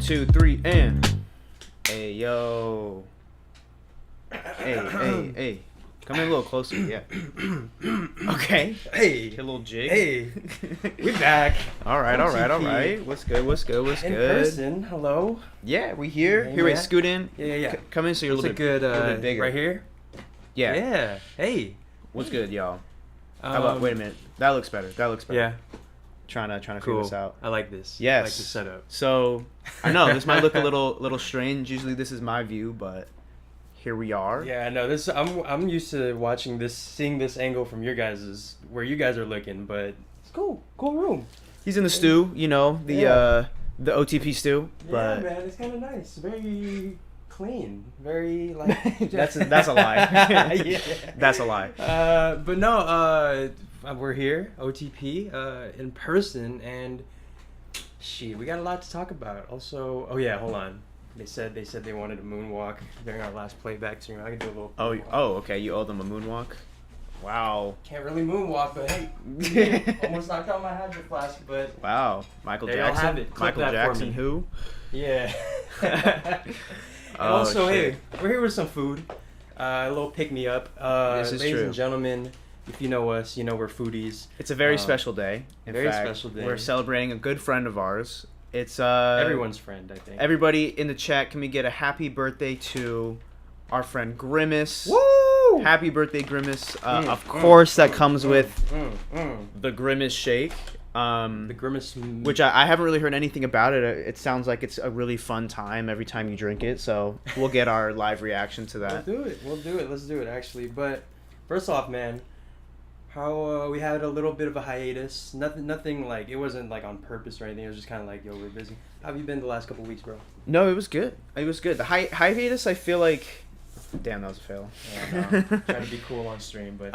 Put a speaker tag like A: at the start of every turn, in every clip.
A: 2, 3, and hey yo. Hey. Come in a little closer, yeah. Okay.
B: Hey.
A: Get a little jig.
B: Hey. We back.
A: All right. What's good?
B: In person. Hello.
A: Yeah, we here.
B: Yeah,
A: Here, wait,
B: yeah.
A: scoot in.
B: Yeah.
A: Come in so you're a
B: What's
A: little
B: a
A: bit,
B: good,
A: little bit bigger.
B: right here?
A: Yeah.
B: Yeah. Hey.
A: What's good, y'all? How about, wait a minute. That looks better.
B: Yeah.
A: Trying to
B: Cool.
A: figure this out.
B: I like this.
A: Yes.
B: I like the setup.
A: So, I know this might look a little strange. Usually this is my view, but here we are.
B: Yeah, I know this. I'm used to watching this, seeing this angle from your guys's, where you guys are looking, but it's cool. Cool room.
A: He's in the stew, you know, the OTP stew. But
B: Yeah, man, it's kind of nice. Very clean. Very like.
A: that's a lie.
B: Yeah.
A: That's a lie.
B: But no. We're here, OTP, in person, and shit, we got a lot to talk about. Also, oh yeah, hold on. They said they wanted a moonwalk during our last playback, so I can do a little.
A: Oh, okay. You owe them a moonwalk. Wow.
B: Can't really moonwalk, but hey, almost knocked out my Hydro Flask, but
A: Wow. Michael
B: there y'all
A: Jackson.
B: have it. Clip
A: Michael
B: that for
A: Jackson.
B: me.
A: Who?
B: yeah. And
A: Oh,
B: also,
A: shit.
B: hey, we're here with some food, a little pick me up.
A: This is
B: ladies
A: true.
B: and gentlemen, if you know us, you know we're foodies.
A: It's a very special day. In
B: very
A: fact,
B: special day.
A: We're celebrating a good friend of ours. It's
B: Everyone's friend, I think.
A: Everybody in the chat, can we get a happy birthday to our friend Grimace?
B: Woo!
A: Happy birthday, Grimace. Of course, that comes with the Grimace shake.
B: The Grimace,
A: Which I haven't really heard anything about it. It sounds like it's a really fun time every time you drink it. So we'll get our live reaction to that.
B: We'll do it. Let's do it, actually. But first off, man, how we had a little bit of a hiatus. Nothing like, it wasn't like on purpose or anything. It was just kind of like, yo, we're busy. How have you been the last couple weeks, bro?
A: No, it was good. The hiatus, I feel like... Damn, that was a fail.
B: Yeah, no, trying to be cool on stream, but...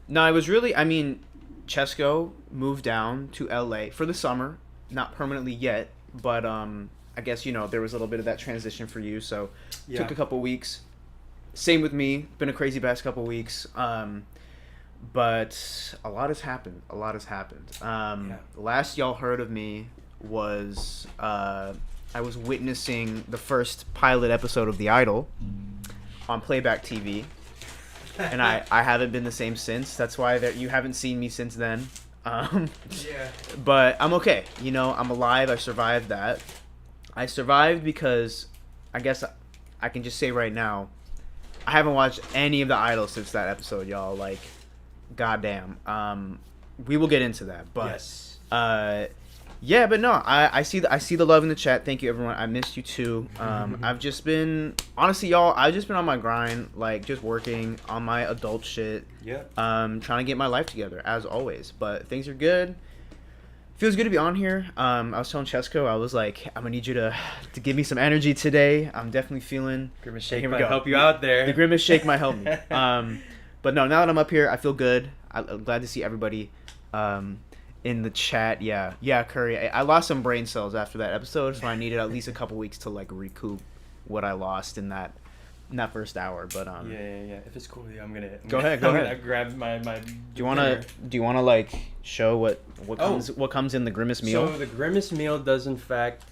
A: No, it was really... I mean, Cesco moved down to LA for the summer. Not permanently yet, but I guess, you know, there was a little bit of that transition for you, so
B: Yeah.
A: took a couple weeks. Same with me. Been a crazy past couple weeks. But a lot has happened. Last y'all heard of me was I was witnessing the first pilot episode of The Idol on Playback TV. And I haven't been the same since. That's why you haven't seen me since then.
B: Yeah.
A: But I'm okay. You know, I'm alive. I survived that. I survived because I guess I can just say right now, I haven't watched any of The Idol since that episode, y'all. Like, goddamn. We will get into that. But
B: Yes.
A: yeah, but no, I see the love in the chat. Thank you, everyone. I missed you too. I've just been, honestly, y'all, I've just been on my grind, like just working on my adult shit.
B: Yeah.
A: Trying to get my life together as always. But things are good. Feels good to be on here. I was telling Cesco, I was like, I'm gonna need you to give me some energy today. I'm definitely feeling.
B: Grimace Shake
A: Here we
B: might
A: go.
B: help you out there.
A: The Grimace Shake might help me. But no, now that I'm up here, I feel good. I'm glad to see everybody in the chat. Yeah, Curry. I lost some brain cells after that episode, so I needed at least a couple weeks to like recoup what I lost in that first hour. But
B: Yeah. If it's cool with you, I'm gonna
A: Go ahead.
B: I'm gonna grab my.
A: Do you wanna like show what comes in the Grimace meal?
B: So the Grimace meal does in fact,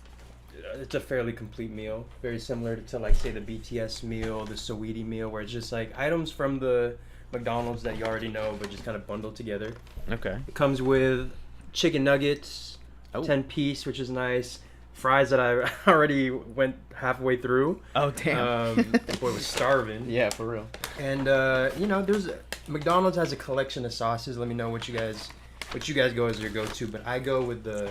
B: it's a fairly complete meal, very similar to like say the BTS meal, the Saweetie meal, where it's just like items from the McDonald's that you already know, but just kind of bundled together.
A: Okay.
B: It comes with chicken nuggets, 10-piece, which is nice. Fries that I already went halfway through.
A: Oh damn.
B: Boy was starving.
A: Yeah, for real.
B: And you know, McDonald's has a collection of sauces. Let me know what you guys go as your go-to. But I go with the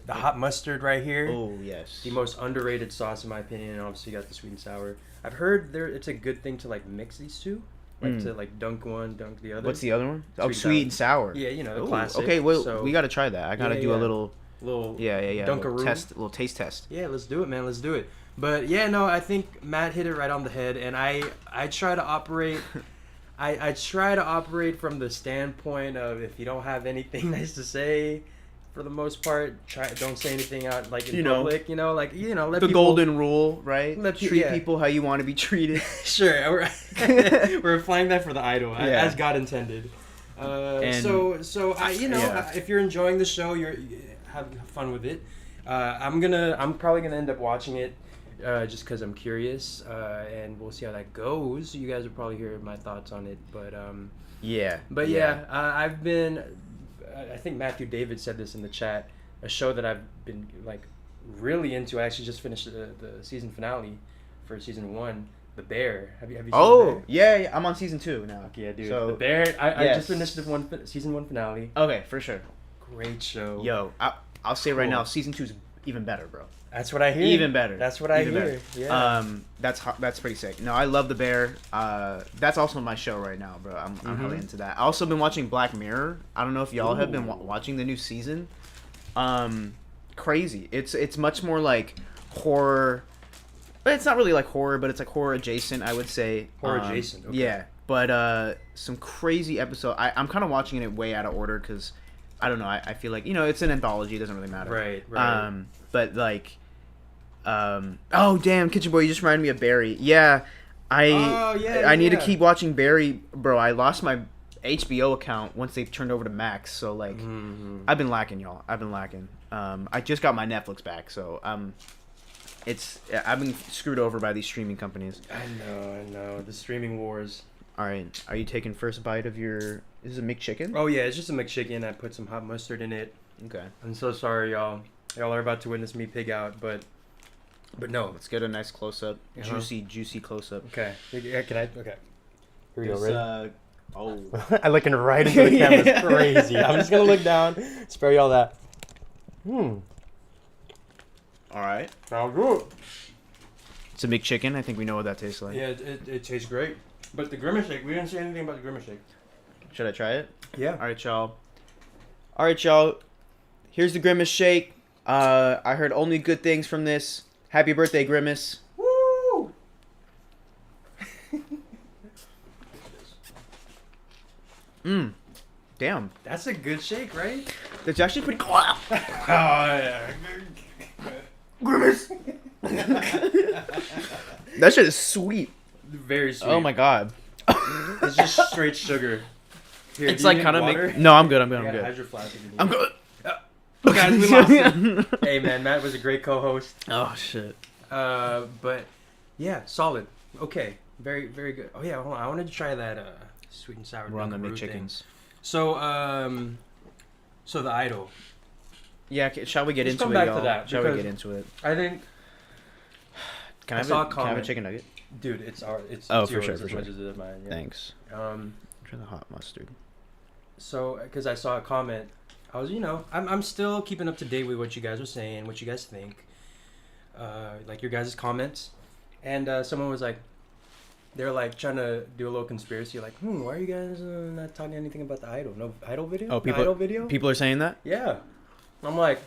B: hot mustard right here.
A: Oh yes.
B: The most underrated sauce in my opinion. And obviously you got the sweet and sour. I've heard it's a good thing to like mix these two, like to like dunk one, dunk the other.
A: What's the other one?
B: Sweet
A: Sweet and sour.
B: Yeah, you know, the
A: Ooh,
B: classic.
A: okay, well,
B: So,
A: we got to try that. I got to do a little
B: yeah.
A: little taste test.
B: Yeah, let's do it, man. Let's do it. But yeah, no, I think Matt hit it right on the head, and I try to operate. I try to operate from the standpoint of if you don't have anything nice to say, for the most part, don't say anything out like in public. Let
A: The
B: people,
A: golden rule, right? Treat
B: yeah.
A: people how you want to be treated.
B: Sure, we're applying that for the Idol as God intended. So
A: Yeah.
B: if you're enjoying the show, have fun with it. I'm probably gonna end up watching it, just because I'm curious, and we'll see how that goes. You guys will probably hear my thoughts on it, but
A: Yeah.
B: I've been. I think Matthew David said this in the chat. A show that I've been like really into. I actually just finished the season finale for season 1. The Bear. Have you seen The Bear?
A: Yeah, I'm on season 2 now.
B: Yeah, dude.
A: So,
B: The Bear. I
A: yes.
B: just finished the season 1 finale.
A: Okay, for sure.
B: Great show.
A: Yo, I'll say right
B: Cool.
A: now, season 2 is even better, bro.
B: That's what I hear.
A: Even better.
B: That's what I
A: Even
B: hear.
A: better.
B: Yeah.
A: That's pretty sick. No, I love The Bear. That's also my show right now, bro. I'm really into that. I also been watching Black Mirror. I don't know if y'all have been watching the new season. Crazy. It's much more like horror. But it's not really like horror, but it's like horror adjacent, I would say.
B: Horror adjacent. Okay.
A: Yeah, but some crazy episode. I'm kind of watching it way out of order because I don't know. I feel like it's an anthology. It doesn't really matter.
B: Right.
A: But like, oh damn, Kitchen Boy, you just reminded me of Barry. Yeah, I need to keep watching Barry, bro. I lost my HBO account once they turned over to Max, so like, I've been lacking, y'all. I've been lacking. I just got my Netflix back, so I've been screwed over by these streaming companies.
B: I know. The streaming wars.
A: All right, are you taking first bite of your? Is it a McChicken?
B: Oh yeah, it's just a McChicken. I put some hot mustard in it.
A: Okay.
B: I'm so sorry, y'all. Y'all are about to witness me pig out, but no.
A: Let's get a nice close up,
B: Uh-huh.
A: juicy close up.
B: Okay. Yeah, can I? Okay. Here we go. Ready?
A: Oh.
B: I'm looking right into the camera. It's crazy. I'm just gonna look down. Spare y'all that.
A: All right.
B: Sounds good.
A: It's a McChicken. I think we know what that tastes like.
B: Yeah, it tastes great. But the Grimace shake, we didn't say anything about the Grimace shake.
A: Should I try it?
B: Yeah.
A: All right, y'all. Here's the Grimace shake. I heard only good things from this. Happy birthday, Grimace.
B: Woo!
A: Damn.
B: That's a good shake, right?
A: That's actually pretty cool.
B: Oh, yeah.
A: Grimace. That shit is sweet.
B: Very sweet.
A: Oh my god.
B: It's just straight sugar. Here,
A: It's
B: do you
A: like
B: need
A: kind of
B: water?
A: No, I'm good. I'm
B: Yeah,
A: good.
B: how's your flask if you need
A: I'm
B: it?
A: good.
B: Guys, we lost him. Hey man, Matt was a great co-host.
A: Oh shit.
B: But yeah, solid. Okay, very very good. Oh yeah, hold on. I wanted to try that sweet and sour.
A: We're on the
B: Dunkaroo thing.
A: McChickens.
B: So the Idol.
A: Yeah, shall we get
B: Let's
A: into
B: come
A: it,
B: back
A: y'all?
B: to that,
A: Shall we
B: because-
A: get into it?
B: I think,
A: Can
B: I
A: I
B: saw a
A: have a
B: comment.
A: chicken nugget?
B: dude, it's
A: Oh,
B: it's
A: for
B: yours
A: sure,
B: as
A: for
B: much
A: sure.
B: as it is mine. Yeah.
A: Thanks. Try the hot mustard.
B: So, because I saw a comment, I was, I'm still keeping up to date with what you guys are saying, what you guys think, like your guys' comments, and someone was like, they're like trying to do a little conspiracy, like, why are you guys not talking anything about the Idol? No Idol video?
A: Oh,
B: The Idol video?
A: People are saying that?
B: Yeah. I'm like,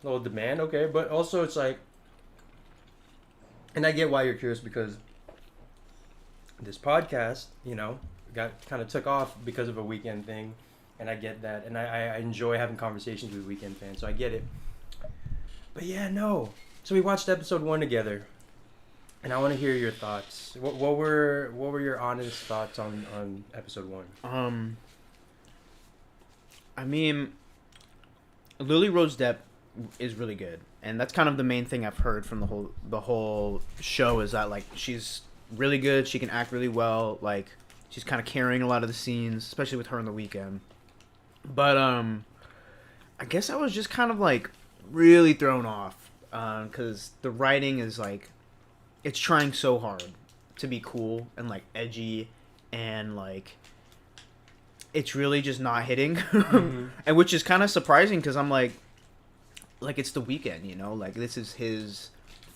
B: little demand, okay, but also it's like, and I get why you're curious because this podcast, got kind of took off because of a weekend thing, and I get that, and I enjoy having conversations with weekend fans, so I get it. But yeah, no. So we watched episode 1 together, and I want to hear your thoughts. What were your honest thoughts on episode 1?
A: I mean, Lily Rose Depp is really good, and that's kind of the main thing I've heard from the whole show is that like she's really good. She can act really well. Like she's kind of carrying a lot of the scenes, especially with her on the weekend. But I guess I was just kind of like really thrown off because the writing is like it's trying so hard to be cool and like edgy and like it's really just not hitting and which is kind of surprising because I'm like it's the weekend, like this is his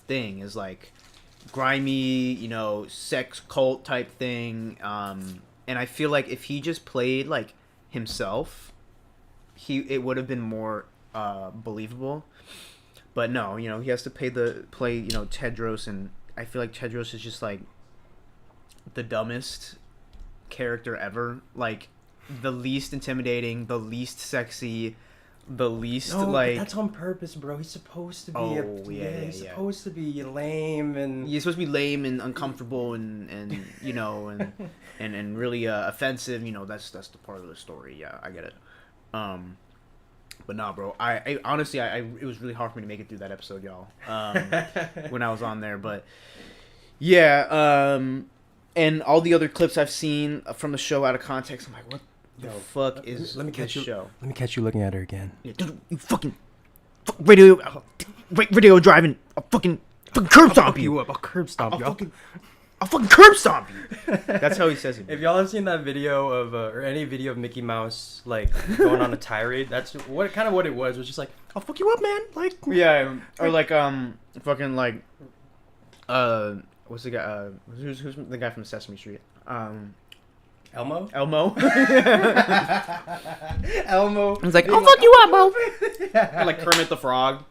A: thing is like grimy, sex cult type thing, and I feel like if he just played like himself it would have been more believable, but no, he has to play Tedros, and I feel like Tedros is just like the dumbest character ever, like the least intimidating, the least sexy, the least like
B: that's on purpose, bro. He's supposed to be he's supposed to be lame, and
A: he's supposed to be lame and uncomfortable and and really offensive. That's the part of the story. Yeah, I get it. But But nah, bro. I honestly, it was really hard for me to make it through that episode, y'all. When I was on there, but yeah. And all the other clips I've seen from the show out of context, I'm like, what the fuck is
B: let me catch
A: this
B: you,
A: show?
B: Let me catch you looking at her again.
A: Yeah, dude, you fucking radio driving a fucking curb stomp you.
B: I'll curb stomp you.
A: I'll fucking curb stomp you. That's how he says it.
B: If y'all have seen that video of or any video of Mickey Mouse like going on a tirade, that's what it was. It was just like, I'll fuck you up, man. Like,
A: yeah, or like fucking like what's the guy? Who's the guy from Sesame Street?
B: Elmo.
A: Elmo.
B: It's
A: like, I'll fuck you up, Mo. Or like Kermit the Frog.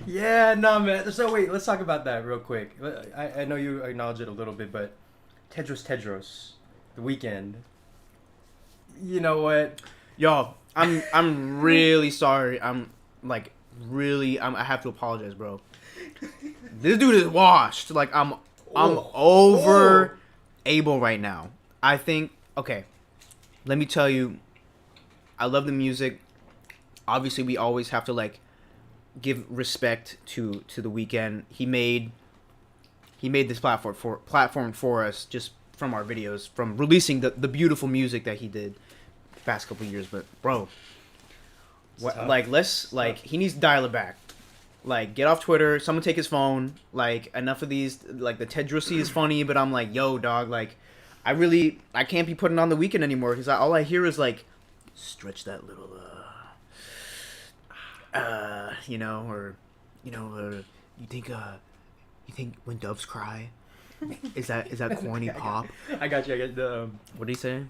B: Yeah, no, man. So wait, let's talk about that real quick. I know you acknowledge it a little bit, but Tedros, The Weeknd. You know what,
A: y'all? I'm really sorry. I have to apologize, bro. This dude is washed. Like I'm over able right now. I think. Okay, let me tell you. I love the music. Obviously, we always have to like give respect to the Weeknd. He made this platform for us just from our videos, from releasing the beautiful music that he did the past couple of years. But bro, he needs to dial it back. Like, get off Twitter. Someone take his phone. Like, enough of these. Like, the Tedros is funny, but I'm like, yo, dog. Like, I can't be putting on the Weeknd anymore because all I hear is like, stretch that little you think when doves cry, is that corny pop?
B: I got the
A: What did he say?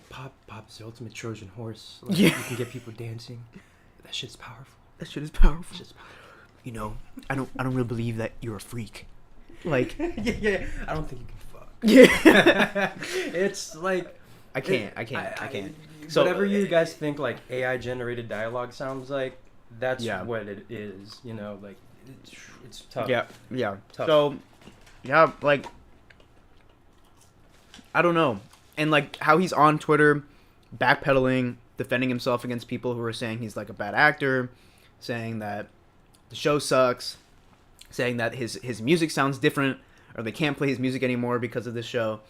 B: Pop's the ultimate Trojan horse. Like,
A: yeah,
B: you can get people dancing. That shit's powerful. You know,
A: I don't really believe that you're a freak. Like,
B: yeah. I don't think you can fuck.
A: Yeah,
B: it's like
A: I can't.
B: So whatever you guys think like AI generated dialogue sounds like, that's what it is. You know, like it's tough.
A: Yeah.
B: Tough.
A: So, yeah, like I don't know, and like how he's on Twitter, backpedaling, defending himself against people who are saying he's like a bad actor, saying that the show sucks, saying that his music sounds different, or they can't play his music anymore because of this show.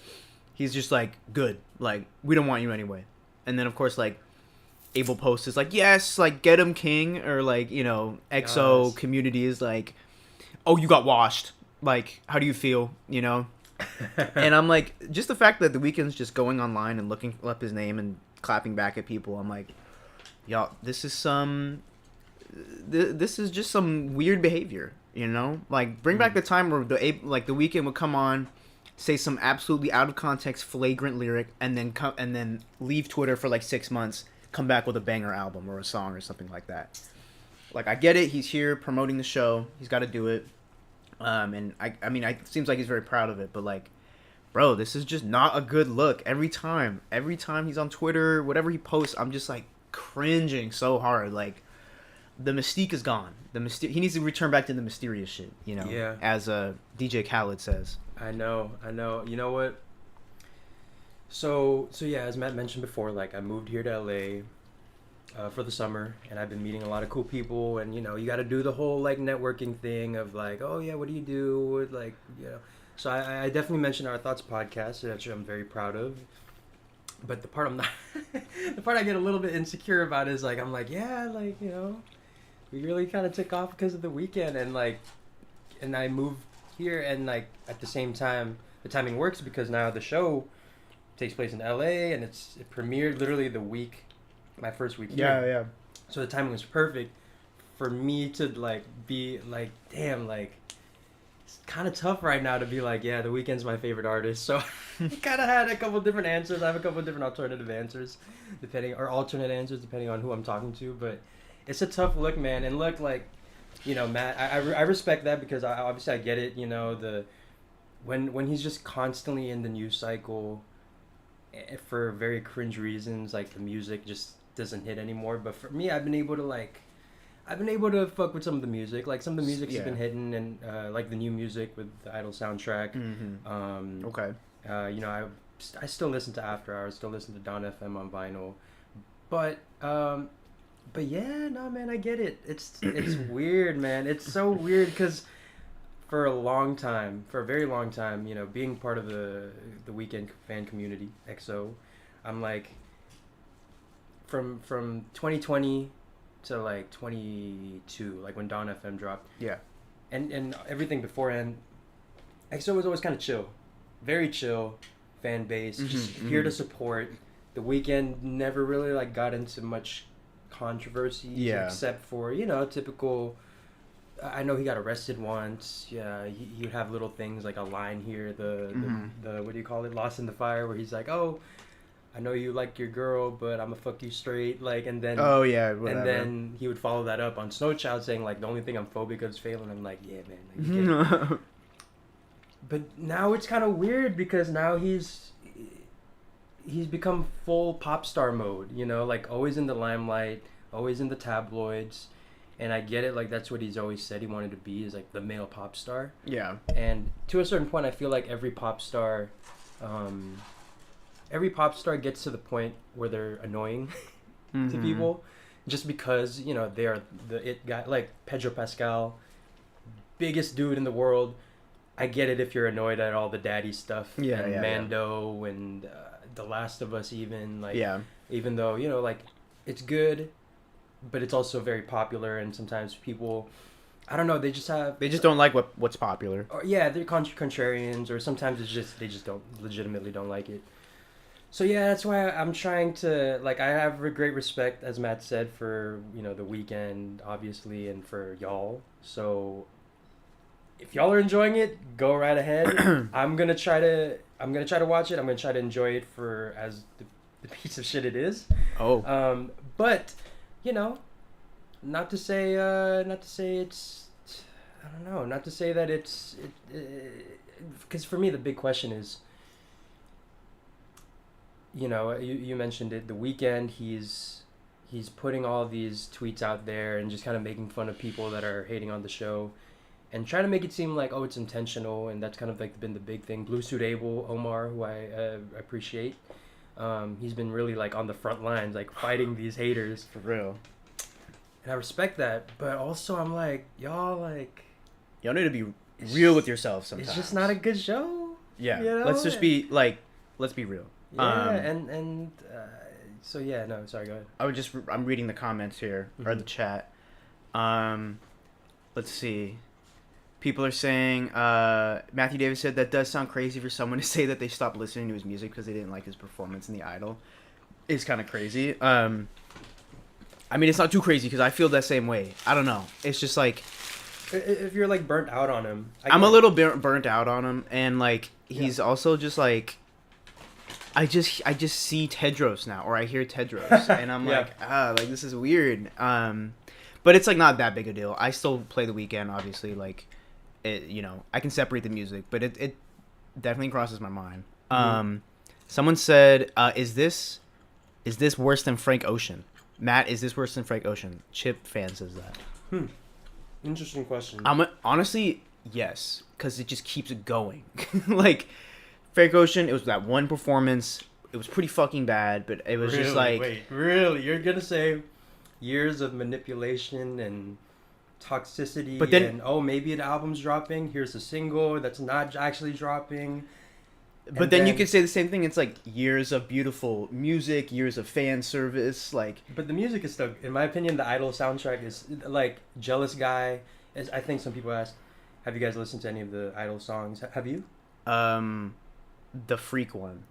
A: He's just like, good, like, we don't want you anyway. And then of course, like, Abel Post is like, yes, like, get him, king, or like, you know, EXO community is like, oh, you got washed, like, how do you feel, you know? And I'm like, just the fact that The Weeknd's just going online and looking up his name and clapping back at people, I'm like, y'all, this is just some weird behavior, you know? Like, bring back the time where The Weeknd would come on, say some absolutely out of context, flagrant lyric, and then leave Twitter for like 6 months, come back with a banger album or a song or something like that. Like, I get it. He's here promoting the show. He's got to do it. And I mean, it seems like he's very proud of it. But like, bro, this is just not a good look. Every time he's on Twitter, whatever he posts, I'm just like cringing so hard. Like, the mystique is gone. He needs to return back to the mysterious shit, you know?
B: Yeah.
A: As DJ Khaled says.
B: I know. You know what? So yeah, as Matt mentioned before, like, I moved here to LA for the summer, and I've been meeting a lot of cool people, and, you know, you got to do the whole, like, networking thing of, like, oh, yeah, what do you do? Like, you know. So I definitely mentioned Our Thoughts podcast, which I'm very proud of. But the part I get a little bit insecure about is, like, I'm like, yeah, like, you know, we really kind of took off because of The Weeknd, and, like, and I moved here, and, like, at the same time, the timing works because now the show takes place in LA, and it premiered literally my first week here.
A: Yeah.
B: So the timing was perfect for me to, like, be like, damn, like, it's kind of tough right now to be like, yeah, The Weeknd's my favorite artist. So I kind of had a couple different answers. I have a couple different alternative answers, alternate answers depending on who I'm talking to. But it's a tough look, man. And look, like, you know, Matt, I respect that because obviously I get it. You know, when he's just constantly in the news cycle for very cringe reasons, like the music just doesn't hit anymore. But for me, I've been able to fuck with some of the music. Like, some of the music's been hitting, and like the new music with the Idol soundtrack.
A: Mm-hmm. Okay.
B: You know, I still listen to After Hours, still listen to Don FM on vinyl, but But yeah, no, man, I get it. It's weird, man. It's so weird because for a very long time, you know, being part of the weekend fan community, EXO, I'm like from 2020 to like 22, like when Dawn FM dropped,
A: Yeah.
B: and everything beforehand, EXO was always kind of chill, very chill fan base, just here to support. The weekend never really like got into much controversy, except for, you know, typical. I know he got arrested once. Yeah, he'd have little things like a line here, the what do you call it, Lost in the Fire, where he's like, "Oh, I know you like your girl, but I'ma fuck you straight." Like, and then
A: whatever.
B: and then he would follow that up on Snow Child saying like, "The only thing I'm phobic of is failing." I'm like, yeah, man. Like, you can't. But now it's kind of weird because now he's become full pop star mode, you know, like always in the limelight, always in the tabloids. And I get it, like that's what he's always said he wanted to be, is like the male pop star.
A: Yeah.
B: And to a certain point, I feel like every pop star gets to the point where they're annoying to people, just because, you know, they are the it guy, like Pedro Pascal, biggest dude in the world. I get it if you're annoyed at all the daddy stuff, and Mando and The Last of Us, even like, even though, you know, like it's good, but it's also very popular, and sometimes people, I don't know, they just don't like
A: what's popular.
B: Or, yeah, they're contrarians, or sometimes it's just they just legitimately don't like it. So yeah, that's why I'm trying to, like, I have a great respect, as Matt said, for, you know, the weekend, obviously, and for y'all. So if y'all are enjoying it, go right ahead. I'm gonna try to watch it. I'm gonna try to enjoy it for as the piece of shit it is. But you know, not to say it's, I don't know, not to say that it's because for me the big question is, you know, you mentioned it, the weekend, he's putting all these tweets out there and just kind of making fun of people that are hating on the show, and trying to make it seem like, oh, it's intentional, and that's kind of like been the big thing. Blue Suit Abel, Omar, who I appreciate, he's been really like on the front lines, like fighting these haters.
A: For real.
B: And I respect that, but also I'm like, y'all
A: need to be real with yourself sometimes.
B: It's just not a good show.
A: Yeah.
B: You know?
A: Let's be real.
B: Yeah, so yeah, no, sorry, go ahead.
A: I'm reading the comments here, or the chat. Let's see. People are saying, Matthew Davis said, that does sound crazy for someone to say that they stopped listening to his music because they didn't like his performance in The Idol. It's kind of crazy. I mean, it's not too crazy because I feel that same way. I don't know. It's just like,
B: if you're like burnt out on him,
A: I'm a little burnt out on him, and like he's also just like, I just see Tedros now, or I hear Tedros, and I'm like this is weird. But it's like not that big a deal. I still play The Weeknd, obviously. Like, it, you know, I can separate the music, but it definitely crosses my mind. Someone said, is this worse than Frank Ocean? Matt, is this worse than Frank Ocean? Chip fan says that.
B: Interesting question.
A: Honestly, yes, because it just keeps it going. Like, Frank Ocean, it was that one performance. It was pretty fucking bad, but it was just like...
B: Wait, really? You're going to say years of manipulation and toxicity, but then, and maybe an album's dropping, here's a single that's not actually dropping.
A: But then you could say the same thing. It's like years of beautiful music, years of fan service, like.
B: But the music is still, in my opinion, the Idol soundtrack is like Jealous Guy. I think some people ask, have you guys listened to any of the Idol songs? Have you?
A: The Freak one.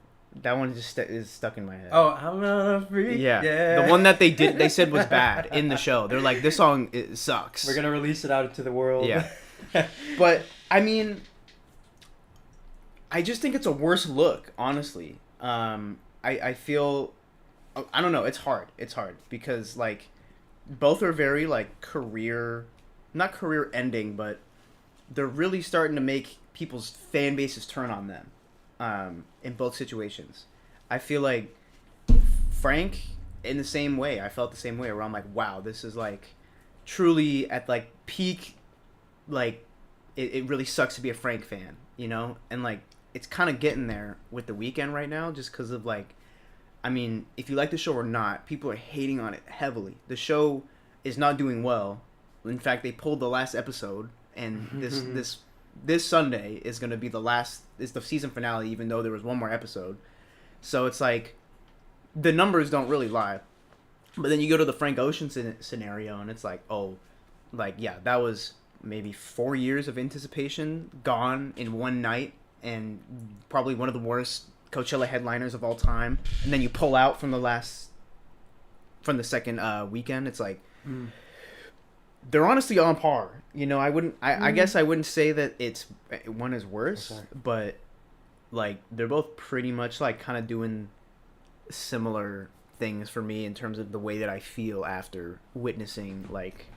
A: That one just is stuck in my head.
B: Oh, I'm a freak.
A: Yeah. The one that they said was bad in the show. They're like, this song sucks.
B: We're gonna release it out into the world.
A: Yeah. But I mean, I just think it's a worse look, honestly. I feel, I don't know, it's hard because like both are very like not career ending, but they're really starting to make people's fan bases turn on them. In both situations, I feel like Frank, in the same way, I felt the same way, where I'm like, wow, this is like truly at like peak, like it really sucks to be a Frank fan, you know? And like it's kind of getting there with The Weeknd right now, just because of like I mean, if you like the show or not, people are hating on it heavily. The show is not doing well. In fact, they pulled the last episode, and this Sunday is going to be is the season finale, even though there was one more episode. So it's like, the numbers don't really lie. But then you go to the Frank Ocean scenario, and it's like, oh, like, yeah, that was maybe 4 years of anticipation gone in one night, and probably one of the worst Coachella headliners of all time. And then you pull out from the second weekend. It's like, they're honestly on par. You know, I guess I wouldn't say that one is worse, but like, they're both pretty much like kind of doing similar things for me in terms of the way that I feel after witnessing like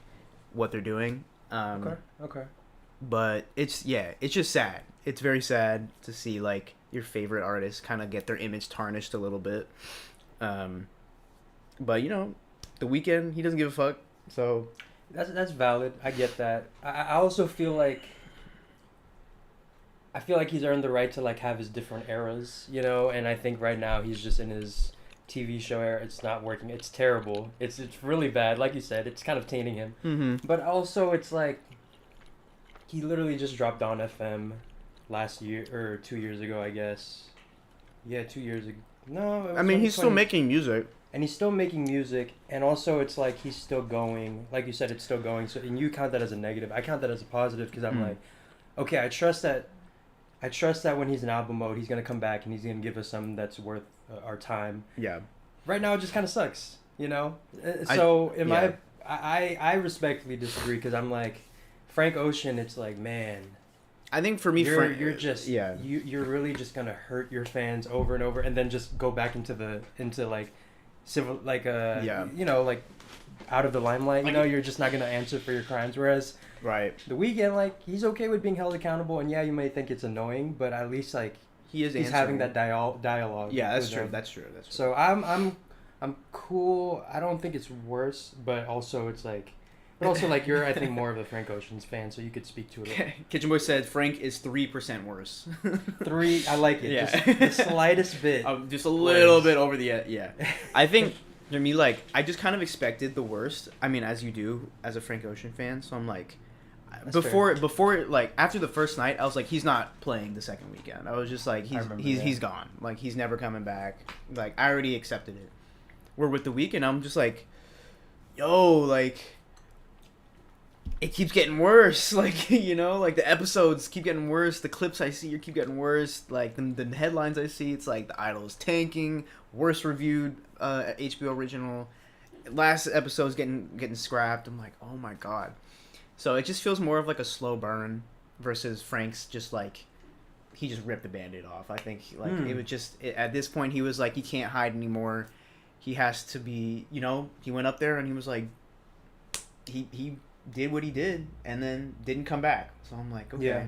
A: what they're doing.
B: Okay.
A: But it's just sad. It's very sad to see like your favorite artists kind of get their image tarnished a little bit. But you know, The Weeknd, he doesn't give a fuck. So
B: that's valid. I get that. I also feel like he's earned the right to like have his different eras, you know. And I think right now he's just in his TV show era. It's not working. It's terrible. It's really bad. Like you said, it's kind of tainting him.
A: Mm-hmm.
B: But also, it's like he literally just dropped on FM last year or 2 years ago, I guess. Yeah, 2 years ago. No,
A: I mean, he's still making music.
B: And he's still making music, and also it's like he's still going. Like you said, it's still going. So, and you count that as a negative. I count that as a positive because I'm like, okay, I trust that when he's in album mode, he's gonna come back and he's gonna give us something that's worth our time.
A: Yeah.
B: Right now, it just kind of sucks, you know. I respectfully disagree because I'm like, Frank Ocean. It's like, man.
A: I think for me,
B: you're just you're really just gonna hurt your fans over and over, and then just go back into like civil, like you know, like out of the limelight. You know, you're just not gonna answer for your crimes. Whereas The Weeknd, like, he's okay with being held accountable, and yeah, you may think it's annoying, but at least like he's having that dialogue.
A: Yeah, that's true. That's true.
B: So I'm cool. I don't think it's worse, but also it's like. But also, like, you're, I think, more of a Frank Ocean's fan, so you could speak to it.
A: Kitchen Boy said Frank is 3% worse.
B: 3, I like it. Yeah. Just the slightest bit.
A: Just a little bit over the, yeah. I think, for me, like, I just kind of expected the worst. I mean, as you do, as a Frank Ocean fan, so I'm like, before, like, after the first night, I was like, he's not playing the second weekend. I was just like, he's gone. Like, he's never coming back. Like, I already accepted it. Where with The Weeknd, I'm just like, yo, like, it keeps getting worse. Like, you know, like, the episodes keep getting worse. The clips I see keep getting worse. Like, the headlines I see, it's like, The Idol is tanking. Worst reviewed HBO original. Last episode's getting scrapped. I'm like, oh my god. So it just feels more of like a slow burn versus Frank's just like, he just ripped the Band-Aid off. I think, like, it was just, at this point, he was like, he can't hide anymore. He has to be, you know, he went up there and he was like, he did what he did and then didn't come back. So I'm like, okay. Yeah.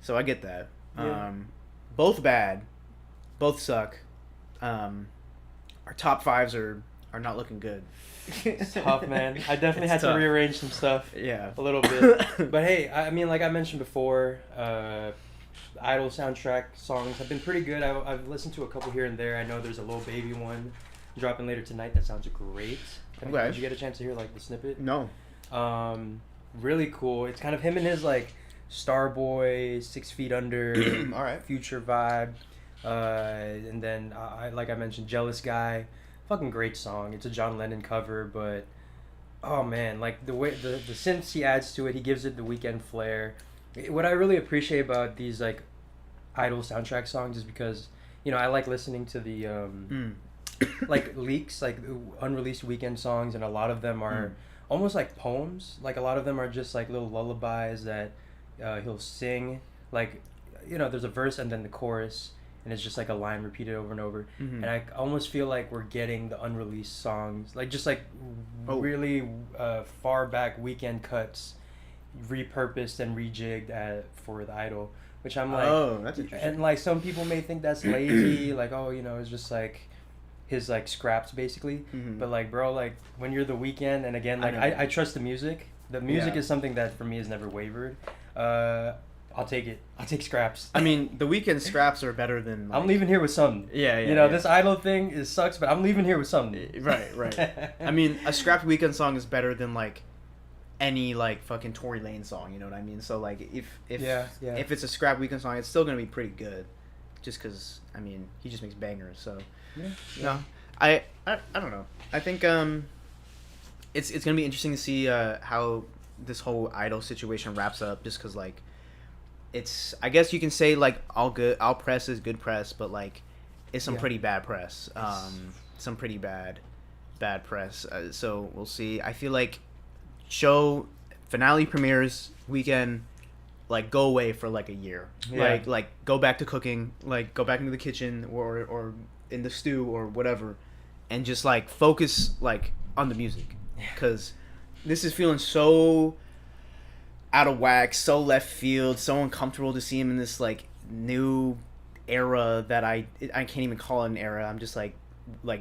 A: So I get that. Yeah. Both bad. Both suck. Our top fives are not looking good.
B: It's tough, man. I definitely had to rearrange some stuff.
A: Yeah.
B: A little bit. But hey, I mean, like I mentioned before, Idol soundtrack songs have been pretty good. I've listened to a couple here and there. I know there's a Lil Baby one dropping later tonight. That sounds great.
A: Okay.
B: Did you get a chance to hear like the snippet?
A: No.
B: Really cool. It's kind of him and his like Starboy, 6 Feet Under,
A: all right,
B: Future vibe, and then like I mentioned, Jealous Guy, fucking great song. It's a John Lennon cover, but oh man, like the way the synths he adds to it, he gives it the Weeknd flair. What I really appreciate about these like Idol soundtrack songs is because, you know, I like listening to the like leaks, like unreleased Weeknd songs, and a lot of them are almost like poems. Like a lot of them are just like little lullabies that he'll sing. Like, you know, there's a verse and then the chorus, and it's just like a line repeated over and over. And I almost feel like we're getting the unreleased songs, like just like really far back Weeknd cuts, repurposed and rejigged for the Idol. Which I'm like,
A: oh, that's interesting.
B: And like some people may think that's lazy, like, oh, you know, it's just like his like scraps basically. But like, bro, like when you're the Weeknd, and again, like I trust the music. The music is something that for me has never wavered. I'll take it. I'll take scraps.
A: I mean, the weekend scraps are better than.
B: I'm leaving here with something.
A: Yeah.
B: You know, this idol thing sucks, but I'm leaving here with something.
A: Right. I mean, a scrapped weekend song is better than like any like fucking Tory Lane song. You know what I mean? So like, if it's a scrapped weekend song, it's still gonna be pretty good, just because I mean he just makes bangers. So no, I don't know. I think it's gonna be interesting to see how this whole idol situation wraps up, just because like. It's I guess you can say like all press is good press, but like it's some pretty bad press. Some pretty bad press. So we'll see. I feel like show finale premieres weekend, like go away for like a year.
B: Yeah.
A: Like go back to cooking, like go back into the kitchen or in the stew or whatever, and just like focus like on the music, because this is feeling so out of whack, so left field, so uncomfortable to see him in this like new era that I can't even call it an era. I'm just like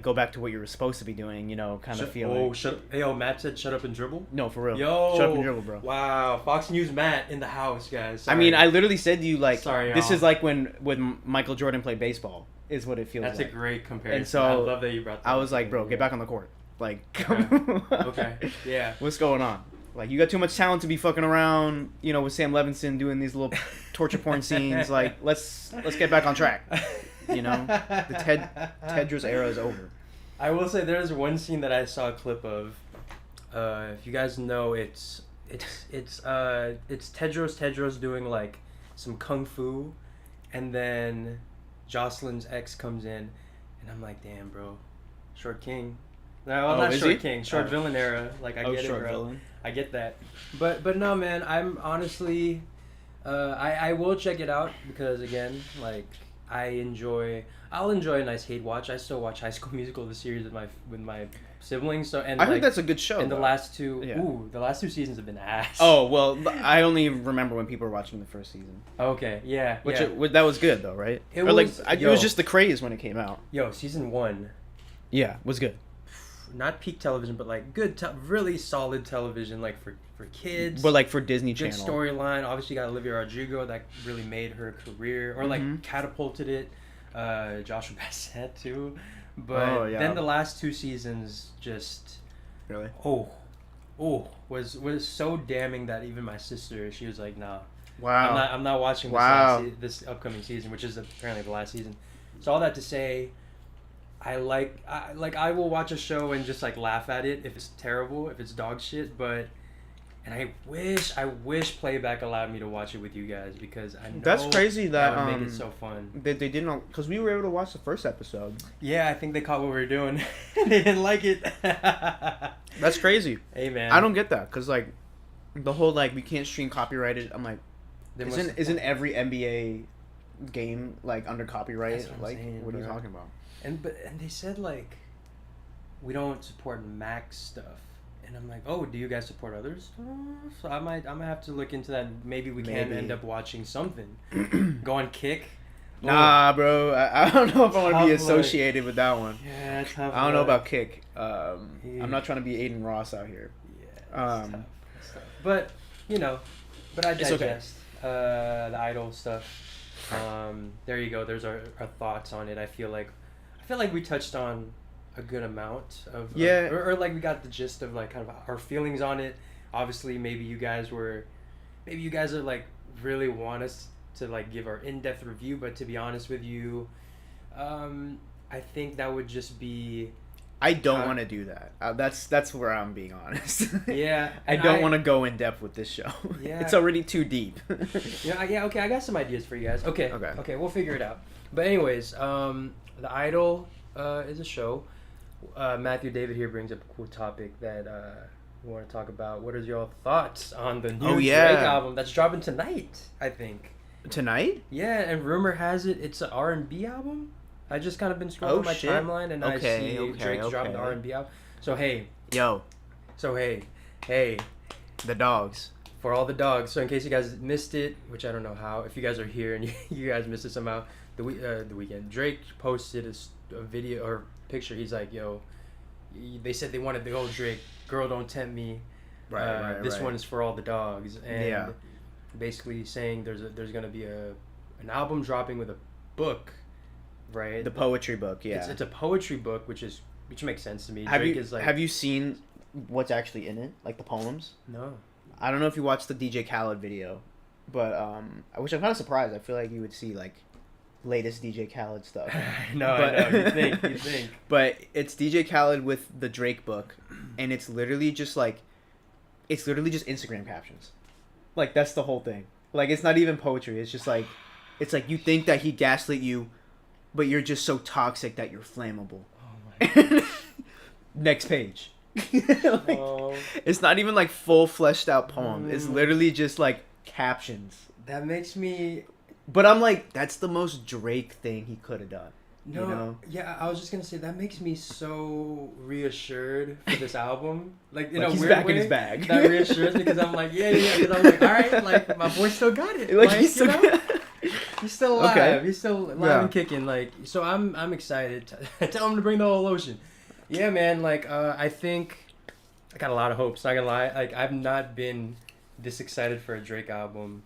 A: go back to what you were supposed to be doing, you know, kind of feeling.
B: Oh, shut up. Hey, yo, Matt said shut up and dribble?
A: No, for real.
B: Yo.
A: Shut up and dribble, bro.
B: Wow. Fox News Matt in the house, guys. Sorry.
A: I mean, I literally said to you, like,
B: Sorry,
A: this
B: y'all.
A: is like when Michael Jordan played baseball, is what it feels
B: That's
A: like.
B: a great comparison.
A: And so
B: I love that you brought that
A: I
B: up.
A: was like, bro, get back on the court. Like,
B: Okay. Yeah.
A: What's going on? Like, you got too much talent to be fucking around, you know, with Sam Levinson doing these little torture porn scenes. Like, let's get back on track. You know, the Tedros era is over.
B: I will say there's one scene that I saw a clip of. If you guys know, it's Tedros doing like some kung fu, and then Jocelyn's ex comes in, and I'm like, damn, bro, short king. No, I'm not short king, short villain era. Like I get it, bro. Villain. I get that, but no, man. I'm honestly, I will check it out because again, like I'll enjoy a nice hate watch. I still watch High School Musical the series with my siblings. So and
A: I heard that's a good show.
B: And the last two seasons have been ass.
A: Oh well, I only remember when people were watching the first season.
B: Okay, yeah,
A: that was good though, right?
B: It was
A: just the craze when it came out.
B: Yo, season 1.
A: Yeah, was good.
B: Not peak television, but like good, really solid television, like for kids.
A: But like for Disney Channel.
B: Good storyline. Obviously, you got Olivia Rodrigo that really made her career, or like catapulted it. Joshua Bassett too, but then the last 2 seasons just
A: really
B: was so damning that even my sister, she was like, nah, I'm not watching this upcoming season, which is apparently the last season. So all that to say, I will watch a show and just like laugh at it if it's terrible, if it's dog shit, and I wish Playback allowed me to watch it with you guys, because I know
A: that's crazy that
B: would make it so fun.
A: They didn't, because we were able to watch the first episode.
B: Yeah, I think they caught what we were doing. They didn't like it.
A: That's crazy.
B: Hey man,
A: I don't get that, because like the whole like we can't stream copyrighted. I'm like, isn't every NBA game like under copyright? Like, what are you talking about?
B: And they said like we don't support Mac stuff. And I'm like, oh, do you guys support other stuff? So I'm gonna have to look into that. Maybe we can end up watching something. Go on Kick.
A: Nah, bro. I don't know if I want to be associated with that one.
B: Yeah, tough.
A: I don't know about Kick. I'm not trying to be Aiden Ross out here.
B: Yeah, it's tough. But you know, I digest the Idol stuff. There you go. There's our thoughts on it. I feel like we touched on a good amount of or like we got the gist of like kind of our feelings on it. Obviously, maybe you guys are like really want us to like give our in-depth review, but to be honest with you, I think that would just be
A: I don't want to do that. That's where I'm being honest.
B: Yeah,
A: I don't want to go in depth with this show. Yeah, it's already too deep.
B: Yeah. Okay, I got some ideas for you guys. Okay, we'll figure it out. But anyways, The Idol is a show. Matthew David here brings up a cool topic that we want to talk about. What are your thoughts on the new Drake album that's dropping tonight, I think?
A: Tonight?
B: Yeah, and rumor has it's an R&B album. I just kind of been scrolling my timeline and I see Drake's dropping the R&B album. So hey.
A: The dogs.
B: For all the dogs. So in case you guys missed it, which I don't know how, if you guys are here and you guys missed it somehow, the weekend, Drake posted a video or picture. He's like, yo, they said they wanted the old Drake, girl don't tempt me, this one is for all the dogs. And basically saying there's gonna be an album dropping with a book, right?
A: The poetry book, yeah.
B: It's a poetry book, which makes sense to me.
A: Have you seen what's actually in it, like the poems?
B: No.
A: I don't know if you watched the DJ Khaled video, but which I'm kind of surprised. I feel like you would see like latest DJ Khaled stuff.
B: No,
A: but,
B: I know. You think.
A: But it's DJ Khaled with the Drake book, and it's literally just Instagram captions. Like, that's the whole thing. Like, it's not even poetry. It's just like, it's like you think that he gaslit you, but you're just so toxic that you're flammable.
B: Oh my God.
A: Next page. It's not even like full fleshed out poem. It's literally just like captions.
B: That makes me.
A: But I'm like, that's the most Drake thing he could have done.
B: No,
A: you know?
B: Yeah, I was just gonna say that makes me so reassured for this album. Like in
A: like
B: a
A: he's
B: weird
A: back
B: way,
A: in his bag.
B: That reassures me because I'm like, yeah. Because I'm like, all right, like my boy still got it.
A: Like he's still,
B: he's still alive.
A: Okay.
B: He's still alive and kicking. Like, so I'm excited. Tell him to bring the whole ocean. Yeah, man. Like, I think I got a lot of hopes. Not gonna lie. Like, I've not been this excited for a Drake album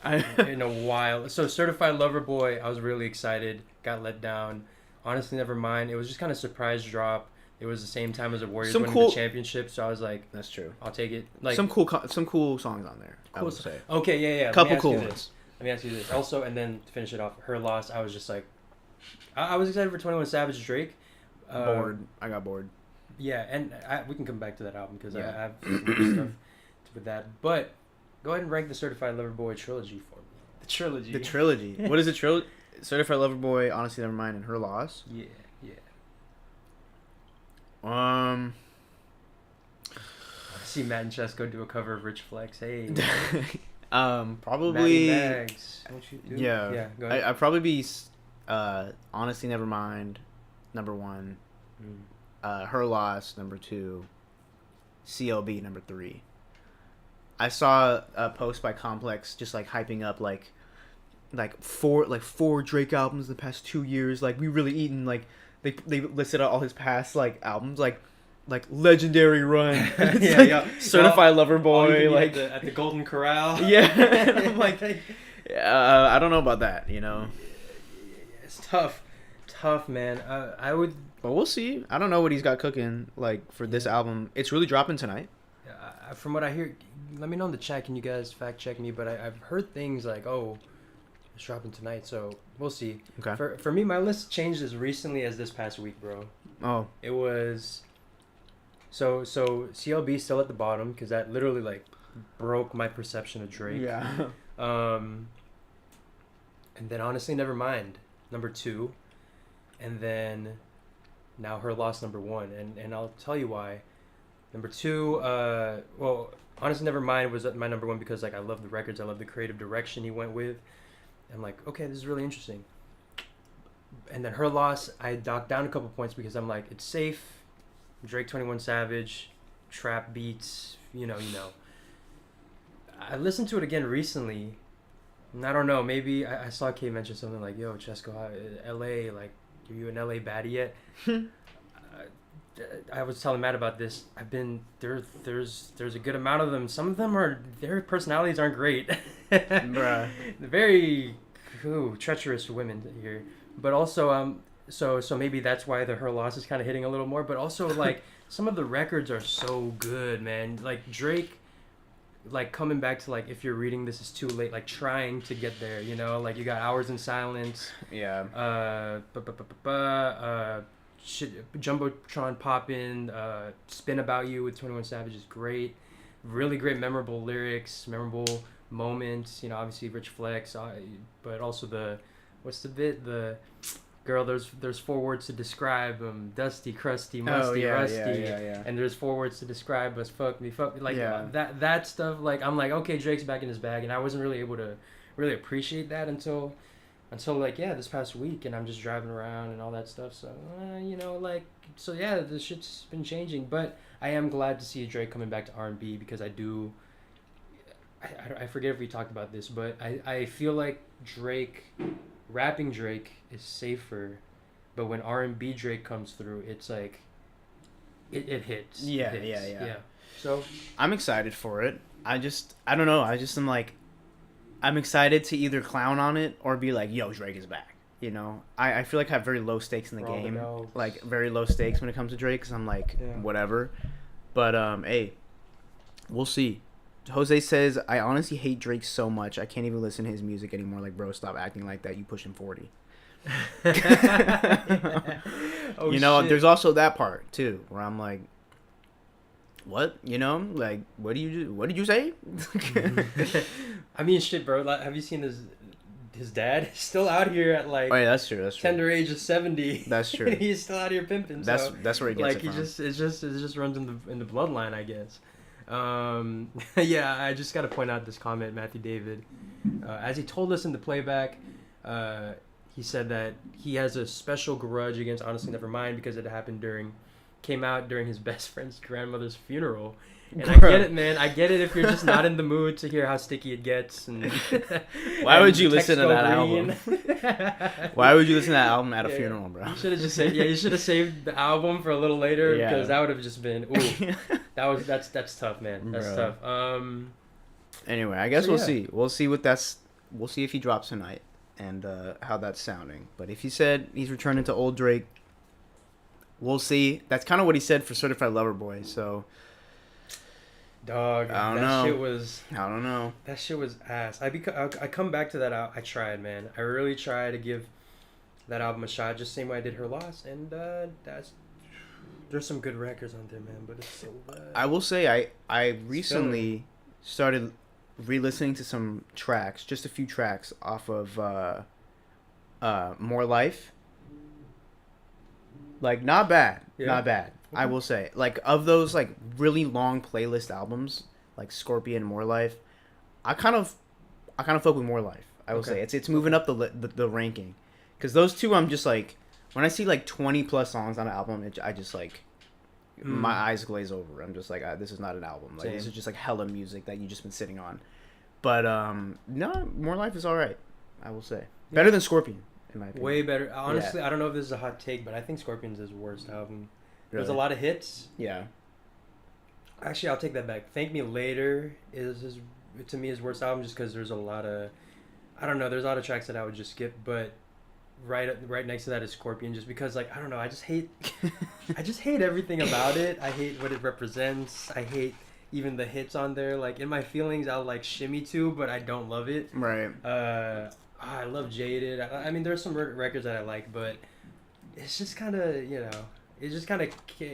B: in a while. So Certified Lover Boy, I was really excited. Got let down. Honestly, never mind. It was just kind of surprise drop. It was the same time as the Warriors winning the championship, so I was like,
A: "That's true.
B: I'll take it." Like
A: some cool songs on there.
B: Cool
A: I would say.
B: Okay, yeah.
A: Couple cool ones.
B: Let me ask you this. Also, and then to finish it off, Her Loss. I was just like, I was excited for 21 Savage Drake.
A: Bored. I got bored.
B: Yeah, and we can come back to that album because I have some other stuff with that. But go ahead and rank the Certified Lover Boy trilogy for me. The trilogy.
A: What is the trilogy? Certified Lover Boy, Honestly Nevermind, and Her Loss.
B: Yeah.
A: I
B: see Matt and Cesco do a cover of Rich Flex. Hey.
A: Probably.
B: Mags. Don't you do?
A: Yeah.
B: Go ahead.
A: I'd probably be Honestly Nevermind, number 1. Her Loss, number 2. CLB, number 3. I saw a post by Complex just like hyping up like four Drake albums in the past 2 years. Like, we really eaten, like they listed out all his past like albums, like Legendary Run. Certified Lover Boy, like
B: at the Golden Corral.
A: Yeah. I'm like, I don't know about that, you know.
B: It's tough, man. I would,
A: but we'll see. I don't know what he's got cooking like for this album. It's really dropping tonight.
B: From what I hear, let me know in the chat. Can you guys fact check me? But I've heard things like, oh, it's dropping tonight, so we'll see.
A: Okay.
B: For me, my list changed as recently as this past week, bro.
A: Oh.
B: It was. So CLB still at the bottom because that literally like broke my perception of Drake.
A: Yeah.
B: And then Honestly Nevermind, number 2, and then now Her Loss, number 1, and I'll tell you why. Number 2, well, Honestly Nevermind was my number 1 because like I love the records, I love the creative direction he went with. I'm like, okay, this is really interesting. And then Her Loss, I docked down a couple points because I'm like, it's safe. Drake, 21 Savage, trap beats, you know. I listened to it again recently, and I don't know, maybe I saw Kay mention something like, yo, Cesco, LA, like, are you an LA baddie yet? I was telling Matt about this. I've been there's a good amount of them. Some of them their personalities aren't great.
A: Bruh.
B: Very treacherous women here. But also so maybe that's why Her Loss is kind of hitting a little more. But also like some of the records are so good, man. Like Drake, like coming back to like If You're Reading This Is Too Late, like trying to get there, you know. Like you got Hours in Silence.
A: Yeah.
B: Jumbotron Poppin', Spin About You with 21 Savage is great. Really great, memorable lyrics, memorable moments. You know, obviously Rich Flex, but also what's the bit? The girl, there's 4 words to describe them: dusty, crusty, musty, rusty.
A: Yeah.
B: And there's 4 words to describe us: fuck me, like that stuff. Like I'm like, okay, Drake's back in his bag, and I wasn't really able to really appreciate that until like this past week, and I'm just driving around and all that stuff. So the shit's been changing, but I am glad to see Drake coming back to R&B because I forget if we talked about this, but I feel like rapping Drake is safer, but when R&B Drake comes through, it's like it hits.
A: Yeah.
B: So
A: I'm excited for it. I don't know. I just am like, I'm excited to either clown on it or be like, yo, Drake is back. You know, I feel like I have very low stakes in the game, like very low stakes when it comes to Drake, because I'm like, whatever. But hey, we'll see. Jose says, I honestly hate Drake so much I can't even listen to his music anymore. Like, bro, stop acting like that. You pushing 40.
B: Oh,
A: you know,
B: shit.
A: there's also that part too, where I'm like, what? You know, like, what did you say?
B: I mean, shit, bro. Like, have you seen his dad? He's still out here at like.
A: Oh yeah, that's true.
B: Tender age of 70.
A: That's true.
B: And he's still out here pimping.
A: That's where he gets
B: like
A: it from.
B: it just runs in the bloodline, I guess. Yeah, I just gotta point out this comment, Matthew David, as he told us in the playback. He said that he has a special grudge against Honestly Nevermind because it came out during his best friend's grandmother's funeral. And I get it, man. I get it if you're just not in the mood to hear how sticky it gets. And
A: why would you listen to that album? Why would you listen to that album at a funeral, bro?
B: You should have just said, you should have saved the album for a little later, because that would have just been, ooh, that's tough, man. That's tough.
A: Anyway, I guess we'll see. We'll see we'll see if he drops tonight and how that's sounding. But if he said he's returning to old Drake, we'll see. That's kind of what he said for Certified Lover Boy. So,
B: dog,
A: I don't know.
B: That shit was ass. I come back to that out. I tried, man. I really tried to give that album a shot, just same way I did Her Loss, and there's some good records on there, man. But it's so bad.
A: I will say I recently started re-listening to some tracks, just a few tracks off of More Life. Like, not bad. Okay. I will say, like, of those like really long playlist albums, like Scorpion, More Life, I kind of fuck with More Life. I will say it's moving up the ranking, because those two, I'm just like, when I see like 20 plus songs on an album, I just like my eyes glaze over. I'm just like, this is not an album. Like, this is just like hella music that you just been sitting on. But no, More Life is all right. I will say better than Scorpion, in my opinion.
B: Way better. Honestly, I don't know if this is a hot take, but I think Scorpion's his worst album. There's a lot of hits.
A: Yeah.
B: Actually, I'll take that back. Thank Me Later is to me his worst album, just because there's a lot of, I don't know, there's a lot of tracks that I would just skip, but right next to that is Scorpion, just because, like, I don't know, I just hate everything about it. I hate what it represents. I hate even the hits on there. Like, in my feelings, I'll like shimmy to, but I don't love it.
A: Right.
B: I love Jaded. I mean, there's some records that I like, but it's just kind of, you know, it just kind of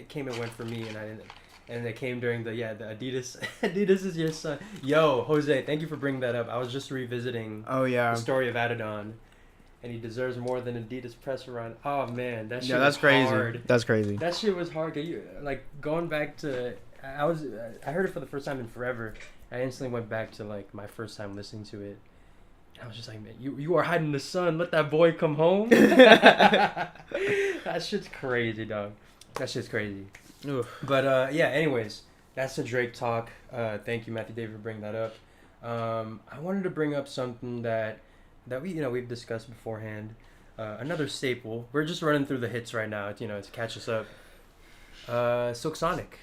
B: came and went for me, and I didn't. And it came during the Adidas. Adidas is your son. Yo, Jose, thank you for bringing that up. I was just revisiting the story of Adidon, and he deserves more than Adidas press run. Oh man, that shit was
A: crazy.
B: Hard.
A: That's crazy.
B: That shit was hard. You like going back to I heard it for the first time in forever. I instantly went back to like my first time listening to it. I was just like, man, you are hiding the sun. Let that boy come home. That shit's crazy, dog. That shit's crazy. Oof. But yeah, anyways, that's the Drake talk. Thank you, Matthew David, for bringing that up. I wanted to bring up something that we've discussed beforehand. Another staple. We're just running through the hits right now, to catch us up. Silk Sonic.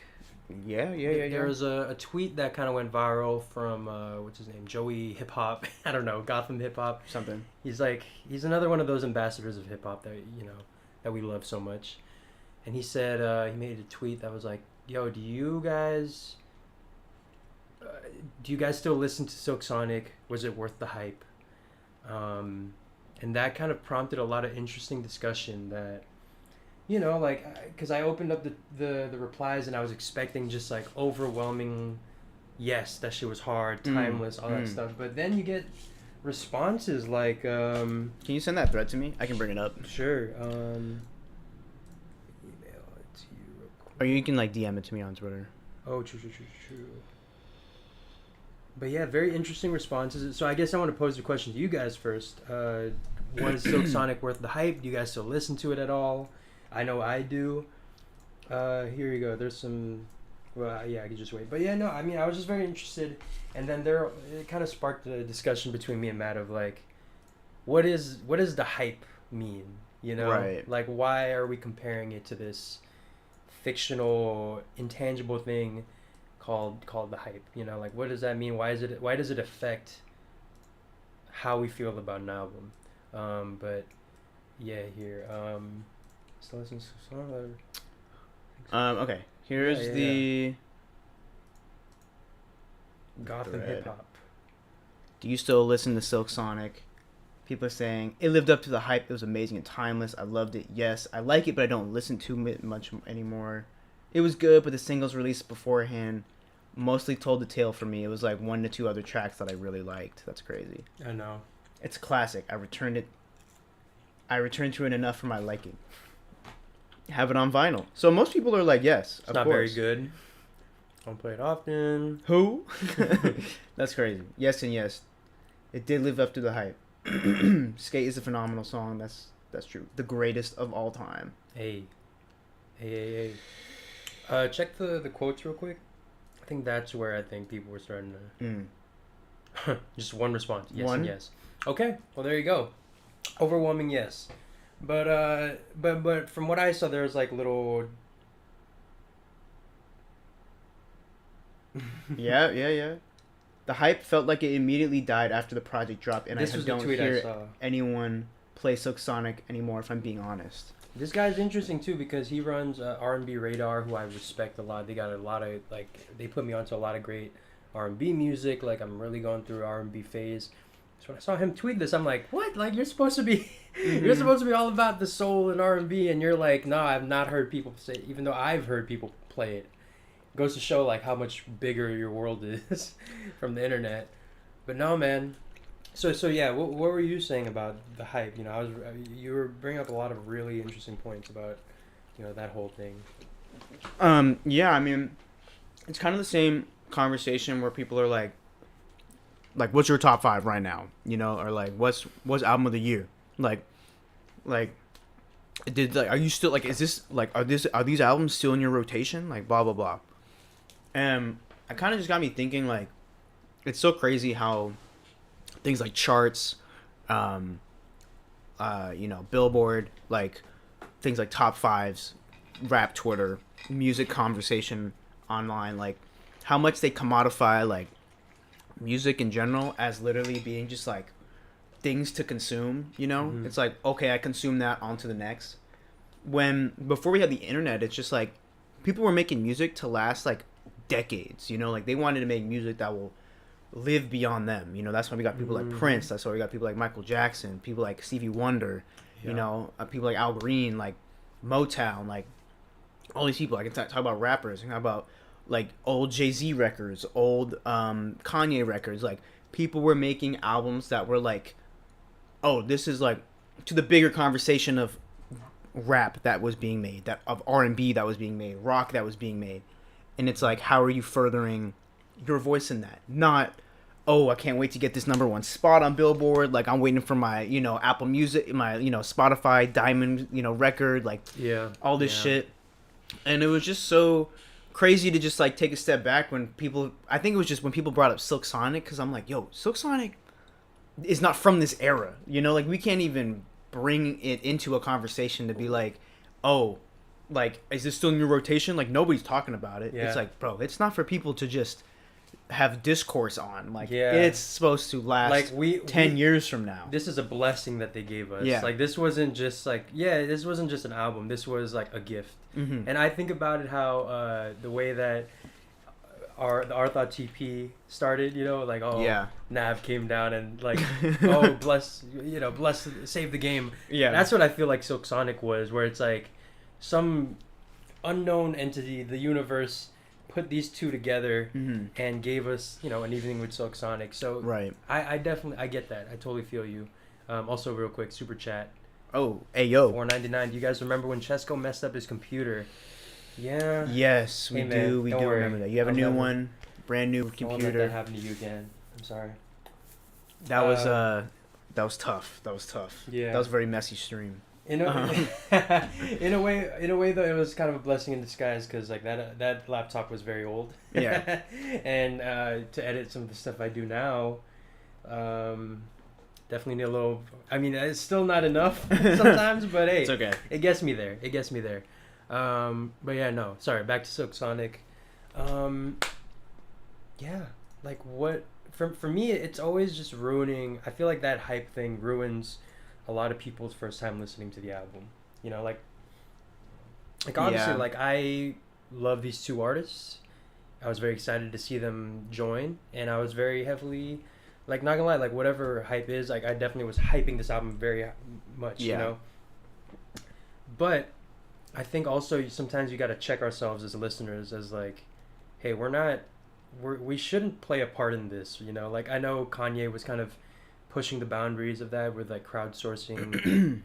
A: Yeah.
B: There was a tweet that kind of went viral from what's his name, Joey Hip Hop. I don't know, Gotham Hip Hop.
A: Something.
B: He's another one of those ambassadors of hip hop that we love so much. And he said, he made a tweet that was like, yo, do you guys still listen to Silk Sonic? Was it worth the hype? And that kind of prompted a lot of interesting discussion that, because I opened up the replies and I was expecting just like overwhelming, yes, that shit was hard, timeless, all that stuff. But then you get responses like... Can
A: you send that thread to me? I can bring it up.
B: Sure.
A: Or you can like DM it to me on Twitter.
B: Oh, true. But yeah, very interesting responses. So I guess I want to pose the question to you guys first. Was Silk Sonic worth the hype? Do you guys still listen to it at all? I know I do. Here you go. There's some... Well, yeah, I could just wait. But yeah, no, I mean, I was just very interested. And then it kind of sparked a discussion between me and Matt of like, what does the hype mean?
A: Right.
B: Like, why are we comparing it to this fictional, intangible thing called the hype? Like, what does that mean? Why does it affect how we feel about an album. But yeah, here. Still listening to some song.
A: Okay. Here's the
B: Gotham
A: thread.
B: hip hop.
A: Do you still listen to Silk Sonic? People are saying it lived up to the hype. It was amazing and timeless. I loved it. Yes, I like it, but I don't listen to it much anymore. It was good, but the singles released beforehand mostly told the tale for me. It was like 1 to 2 other tracks that I really liked. That's crazy.
B: I know.
A: It's a classic. I returned to it enough for my liking. Have it on vinyl. So most people are like, yes,
B: It's not very good. Don't play it often.
A: Who? That's crazy. Yes and yes. It did live up to the hype. Skate is a phenomenal song. That's true. The greatest of all time.
B: Hey. Check the quotes real quick. I think that's where I think people were starting to... Just one response. Yes and yes. Okay. Well, there you go. Overwhelming yes. But from what I saw, there's like little...
A: Yeah. The hype felt like it immediately died after the project dropped, and
B: This
A: I
B: was the
A: don't
B: tweet I
A: hear
B: saw.
A: anyone play Silk Sonic anymore, if I'm being honest.
B: This guy's interesting too because he runs R&B Radar, who I respect a lot. They got a lot of they put me onto a lot of great R&B music. Like I'm really going through R&B phase. So when I saw him tweet this, I'm like, what? Like you're supposed to be, you're supposed to be all about the soul and R&B, and you're like, no, I've not heard people say. Even though I've heard people play it, goes to show like how much bigger your world is from the internet. But no, man. So yeah, what were you saying about the hype? You know, you were bringing up a lot of really interesting points about, you know, that whole thing.
A: Yeah, I mean, it's kind of the same conversation where people are like, what's your top 5 right now? You know, or like, what's album of the year? Like, are you still like, is this like, are these albums still in your rotation? Like, blah blah blah. And it kind of just got me thinking, like, it's so crazy how things like charts, you know, Billboard, like things like top 5s, rap Twitter, music conversation online, like how much they commodify like music in general as literally being just like things to consume, you know? Mm-hmm. It's like, okay, I consume that, on to the next. When before we had the internet, it's just like people were making music to last like decades, you know? Like they wanted to make music that will live beyond them, you know. That's why we got people like Prince. That's why we got people like Michael Jackson, people like Stevie Wonder, you know, people like Al Green, like Motown, like all these people. I can talk about rappers. I can talk about like old Jay-Z records, old Kanye records. Like people were making albums that were like, oh, this is like to the bigger conversation of rap that was being made, that of R&B that was being made, rock that was being made. And it's like, how are you furthering your voice in that? Not, oh, I can't wait to get this #1 spot on Billboard. Like I'm waiting for my, you know, Apple Music, my, you know, Spotify Diamond, you know, record, like all this shit. And it was just so crazy to just like take a step back when people, I think it was just when people brought up Silk Sonic, because I'm like, yo, Silk Sonic is not from this era, you know, like we can't even bring it into a conversation to be like, oh, like, is this still in your rotation? Like nobody's talking about it. It's like, bro, it's not for people to just have discourse on. Like it's supposed to last like 10 years from now.
B: This is a blessing that they gave us.
A: Yeah.
B: Like this wasn't just like, this wasn't just an album. This was like a gift. Mm-hmm. And I think about it how the way that the OurThoughts TP started, you know, like, Nav came down and like, oh, bless, save the game. Yeah. That's what I feel like Silk Sonic was, where it's like some unknown entity, the universe, put these two together and gave us, you know, an evening with Silk Sonic. So I definitely, I get that. I totally feel you. Also, real quick, super chat.
A: Oh, hey yo.
B: $4.99. Do you guys remember when Cesco messed up his computer? Yeah.
A: Yes, we do. We do remember that. You have a new one, brand new computer.
B: Don't let that happen to you again. I'm sorry.
A: That was tough. That was tough. Yeah. That was a very messy stream.
B: In a way though, it was kind of a blessing in disguise, because like that laptop was very old.
A: Yeah.
B: And to edit some of the stuff I do now, definitely need a little. I mean, it's still not enough sometimes, but hey,
A: it's okay.
B: It gets me there. But yeah, no, sorry. Back to Silk Sonic. Yeah, like what for me, it's always just ruining. I feel like that hype thing ruins a lot of people's first time listening to the album. You know, like obviously,
A: Yeah.
B: like I love these two artists. I was very excited to see them join, and I was very heavily, like, not gonna lie, like whatever hype is, like I definitely was hyping this album very much, you
A: Yeah.
B: know. But I think also sometimes you got to check ourselves as listeners as like, hey, we shouldn't play a part in this, you know. Like I know Kanye was kind of pushing the boundaries of that with like crowdsourcing.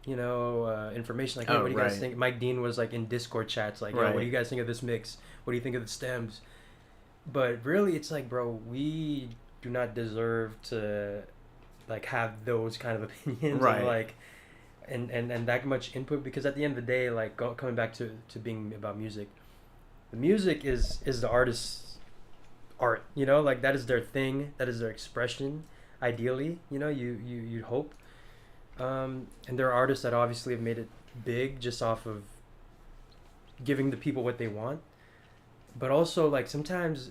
B: You know, information like, hey,
A: Oh,
B: what do you guys
A: right.
B: think? Mike Dean was like in Discord chats, like, yo,
A: Right.
B: what do you guys think of this mix? What do you think of the stems? But really, it's like, bro, we do not deserve to like have those kind of opinions,
A: Right.
B: and like, and that much input, because at the end of the day, like coming back to being about music, the music is the artist's art, you know, like that is their thing, that is their expression. Ideally, you know, you'd hope. And there are artists that obviously have made it big just off of giving the people what they want. But also, like, sometimes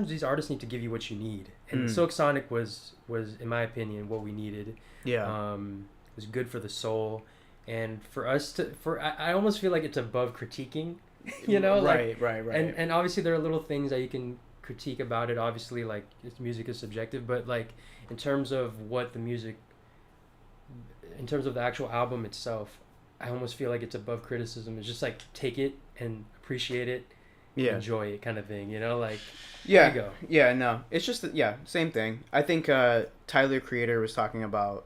B: these artists need to give you what you need. And Silk Sonic was, in my opinion, what we needed.
A: Yeah.
B: It was good for the soul. And for us to, I almost feel like it's above critiquing, you know?
A: Right.
B: And obviously there are little things that you can critique about it. Obviously, like, music is subjective. But, like, in terms of what the music... in terms of the actual album itself, I almost feel like it's above criticism. It's just like take it and appreciate it, enjoy it, kind of thing. You know, like there you go.
A: Yeah, no, it's just same thing. I think Tyler Creator was talking about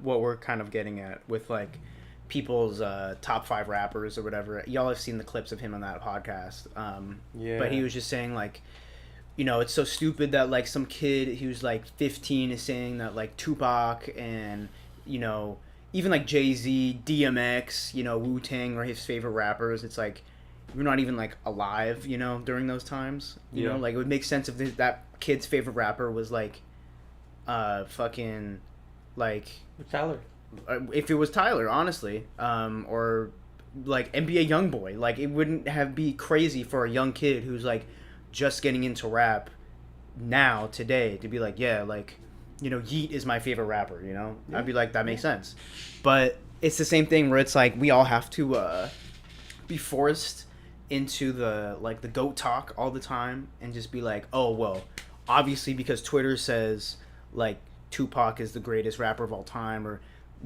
A: what we're kind of getting at with like people's top 5 rappers or whatever. Y'all have seen the clips of him on that podcast. But he was just saying like, you know, it's so stupid that like some kid who's like 15 is saying that like Tupac and, you know, even like Jay-Z, DMX, you know, Wu-Tang are his favorite rappers. It's like, you're not even like alive, you know, during those times. You know, like it would make sense if that kid's favorite rapper was like, fucking, like...
B: Tyler.
A: If it was Tyler, honestly. Or like NBA Youngboy. Like it wouldn't be crazy for a young kid who's like just getting into rap now, today, to be like, yeah, like... you know, Yeet is my favorite rapper, you know? I'd be like, that makes sense. But it's the same thing where it's like, we all have to be forced into the GOAT talk all the time and just be like, oh, well, obviously because Twitter says, like, Tupac is the greatest rapper of all time, or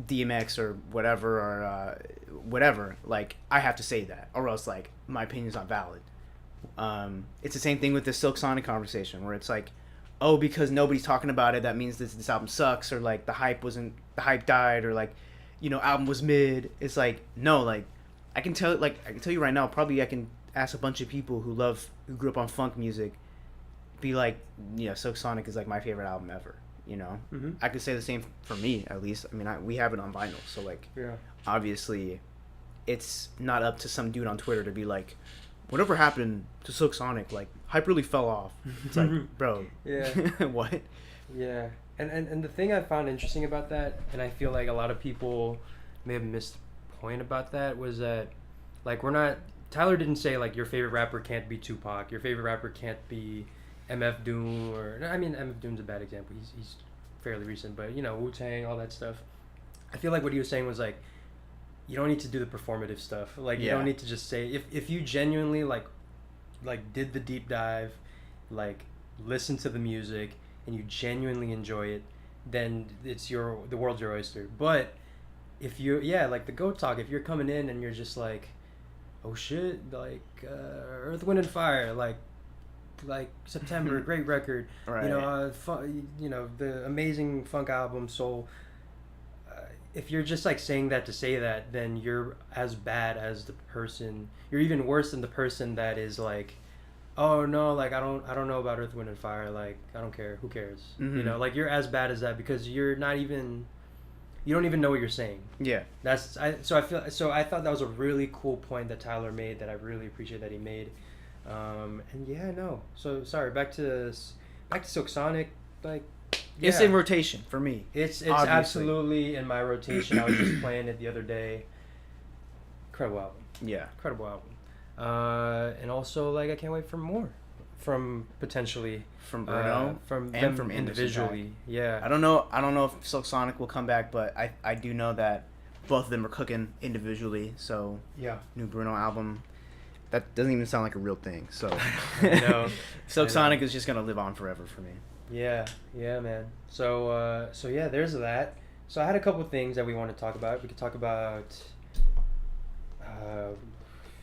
A: DMX or whatever, like, I have to say that, or else, like, my opinion's not valid. It's the same thing with the Silk Sonic conversation, where it's like, oh, because nobody's talking about it, that means this album sucks, or like the hype died, or like, you know, album was mid. It's like, no, like I can tell you right now, probably I can ask a bunch of people who grew up on funk music, be like, you know, Silk Sonic is like my favorite album ever, you know. I could say the same for me, at least. I mean, we have it on vinyl, so like, obviously it's not up to some dude on Twitter to be like, whatever happened to Silk Sonic, like, hype really fell off. It's like, bro.
B: Yeah.
A: What?
B: Yeah. And the thing I found interesting about that, and I feel like a lot of people may have missed the point about that, was that, like, Tyler didn't say, like, your favorite rapper can't be Tupac, your favorite rapper can't be MF Doom, I mean, MF Doom's a bad example, he's fairly recent, but, you know, Wu-Tang, all that stuff. I feel like what he was saying was, like, you don't need to do the performative stuff. Like, you don't need to just say... If you genuinely, like did the deep dive, like, listen to the music, and you genuinely enjoy it, then the world's your oyster. But if you... Yeah, like, the GOAT talk, if you're coming in and you're just like, oh, shit, like, Earth, Wind, and Fire, like September, great record.
A: Right.
B: You know, the amazing funk album, Soul... if you're just like saying that to say that, then you're as bad as the person. You're even worse than the person that is like, oh no, like I don't know about Earth, Wind, and Fire. Like I don't care. Who cares? You know, like you're as bad as that because you don't even know what you're saying.
A: Yeah.
B: So I thought that was a really cool point that Tyler made that I really appreciate that he made. And yeah, no. So sorry. Back to Silk Sonic. Like. Yeah.
A: It's in rotation for me.
B: It's absolutely in my rotation. I was just playing it the other day. Incredible album.
A: Yeah.
B: Incredible album. And also, like, I can't wait for more. from potentially
A: from Bruno
B: from
A: and
B: them
A: from
B: individually. Yeah.
A: I don't know if Silk Sonic will come back, but I do know that both of them are cooking individually. So
B: Yeah.
A: new Bruno album. That doesn't even sound like a real thing. So
B: I know.
A: Silk Sonic is just gonna live on forever for me.
B: Yeah, man. So yeah, there's that. So I had a couple of things that we want to talk about. We could talk about.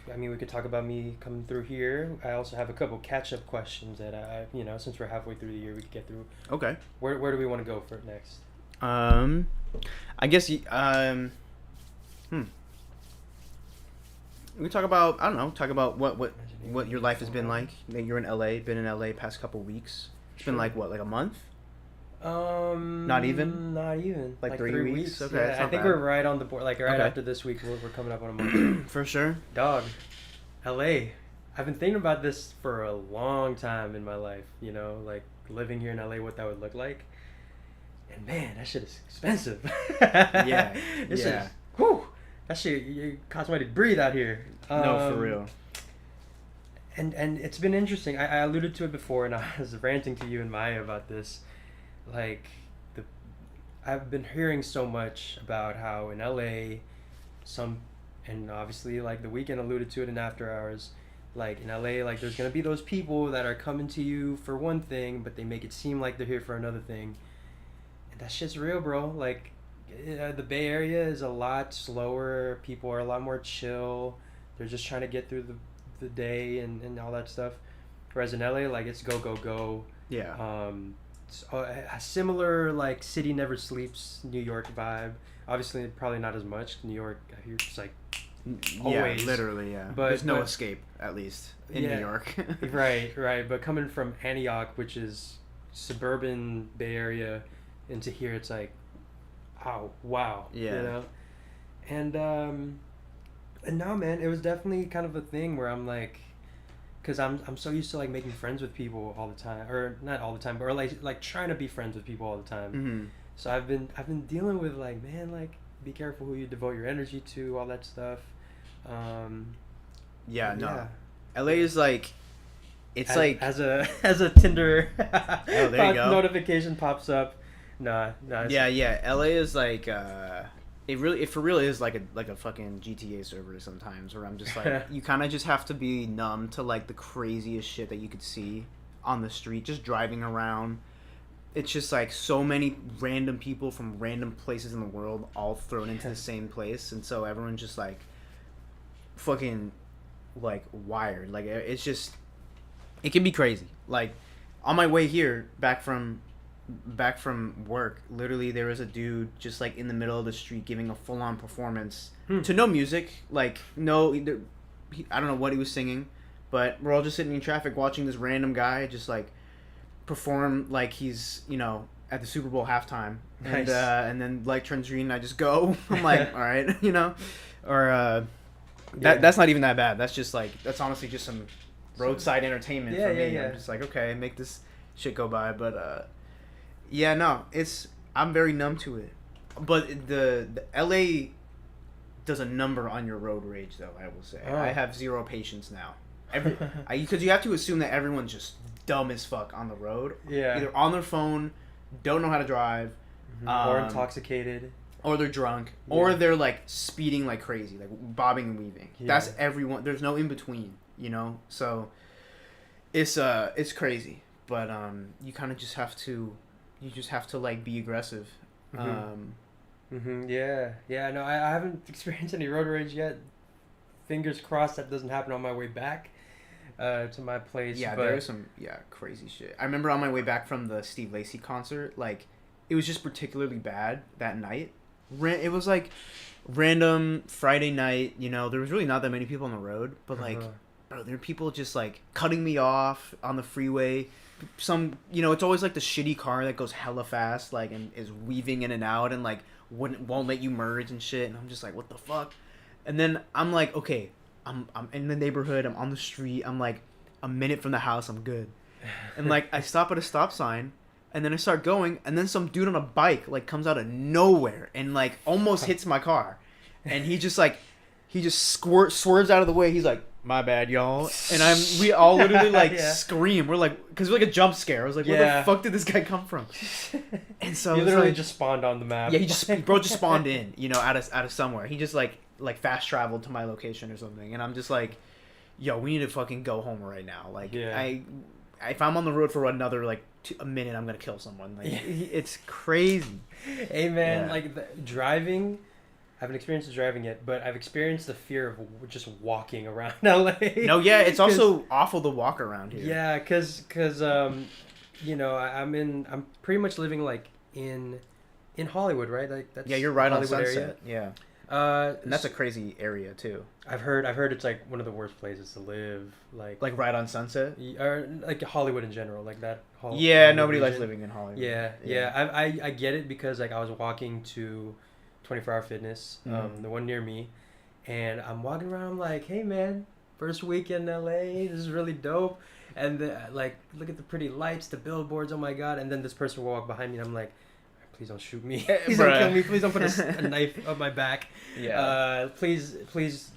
B: We could talk about me coming through here. I also have a couple catch-up questions that since we're halfway through the year, we could get through.
A: Okay.
B: Where do we want to go for it next?
A: I guess we talk about what your life has been like. You're in LA, been in LA past couple weeks. It's been like a month? Not even? Like 3 weeks? Okay,
B: yeah, I think we're right on the board. Like right after this week, we're coming up on a month.
A: For sure.
B: Dog, LA. I've been thinking about this for a long time in my life. Like living here in LA, what that would look like. And man, that shit is expensive.
A: Yeah.
B: Shit, whew, that shit, you cost money to breathe out here.
A: No, for real.
B: And it's been interesting. I alluded to it before, and I was ranting to you and Maya about this. Like, I've been hearing so much about how in LA, and obviously like The Weeknd alluded to it in After Hours, like in LA, like there's gonna be those people that are coming to you for one thing, but they make it seem like they're here for another thing. And that shit's real, bro. Like, the Bay Area is a lot slower. People are a lot more chill. They're just trying to get through the day and all that stuff. Whereas in LA, like, it's go, go, go.
A: Yeah.
B: A similar, like, City Never Sleeps New York vibe. Obviously, probably not as much. New York, I hear it's like always.
A: Yeah, literally, yeah.
B: But
A: there's no escape, at least, in New York.
B: Right. But coming from Antioch, which is suburban Bay Area, into here, it's like, oh, wow.
A: Yeah.
B: And no, man, it was definitely kind of a thing where I'm like, because I'm so used to like making friends with people all the time, or not all the time, but like trying to be friends with people all the time.
A: Mm-hmm.
B: So I've been dealing with like, man, like, be careful who you devote your energy to, all that stuff.
A: LA is like, it's
B: as a Tinder
A: there you go.
B: notification pops up. Nah.
A: Yeah. LA is like it for real is like a fucking GTA server sometimes, where I'm just like, you kind of just have to be numb to like the craziest shit that you could see on the street just driving around. It's just like so many random people from random places in the world all thrown into the same place, and so everyone's just like fucking like wired. Like, it's just, it can be crazy. Like, on my way here back from work, literally there was a dude just like in the middle of the street giving a full-on performance to no music, like I don't know what he was singing, but we're all just sitting in traffic watching this random guy just like perform like he's at the Super Bowl halftime.
B: Nice.
A: And then light turns green and I just go. I'm like, all right, or that's not even that bad. That's just like, that's honestly just some roadside entertainment for me. I'm just like, okay, make this shit go by. But I'm very numb to it. But the LA does a number on your road rage, though, I will say. I have zero patience now. Because you have to assume that everyone's just dumb as fuck on the road.
B: Yeah.
A: Either on their phone, don't know how to drive,
B: or intoxicated,
A: or they're drunk, or they're like speeding like crazy, like bobbing and weaving. That's everyone. There's no in between, So it's crazy, but you kind of just have to like be aggressive.
B: Yeah. No, I haven't experienced any road rage yet. Fingers crossed that doesn't happen on my way back to my place.
A: Yeah,
B: but
A: there was some crazy shit. I remember on my way back from the Steve Lacy concert, like, it was just particularly bad that night. It was like random Friday night, there was really not that many people on the road, but like, bro, there were people just like cutting me off on the freeway. Some, it's always like the shitty car that goes hella fast, like, and is weaving in and out and like won't let you merge and shit, and I'm just like, what the fuck? And then I'm like, okay, I'm in the neighborhood, I'm on the street, I'm like a minute from the house, I'm good. And like, I stop at a stop sign, and then I start going, and then some dude on a bike like comes out of nowhere and like almost hits my car, and he just like he just swerves out of the way. He's like, "My bad, y'all," and we all literally like scream. We're like, because we're like a jump scare. I was like, where the fuck did this guy come from? And so
B: he literally just spawned on the map.
A: Yeah, he just spawned in, out of somewhere. He just like fast traveled to my location or something, and I'm just like, yo, we need to fucking go home right now. Like, if I'm on the road for another like a minute, I'm gonna kill someone. Like, it's crazy.
B: Hey man, like driving. I haven't experienced driving yet, but I've experienced the fear of just walking around LA.
A: No, yeah, it's also awful to walk around here.
B: Yeah, cause I'm pretty much living like in Hollywood, right? Like that's
A: you're right
B: Hollywood
A: on Sunset.
B: Area.
A: Yeah. And that's a crazy area too.
B: I've heard it's like one of the worst places to live. Like
A: right on Sunset,
B: or like Hollywood in general, like that.
A: Hollywood nobody likes living in Hollywood.
B: Yeah. I get it because like I was walking to 24-hour Fitness, the one near me, and I'm walking around. I'm like, hey man, first week in LA, this is really dope. And like, look at the pretty lights, the billboards. Oh my god! And then this person will walk behind me, and I'm like, please don't shoot me. Please don't kill me. Please don't put a knife up my back. Yeah. Please,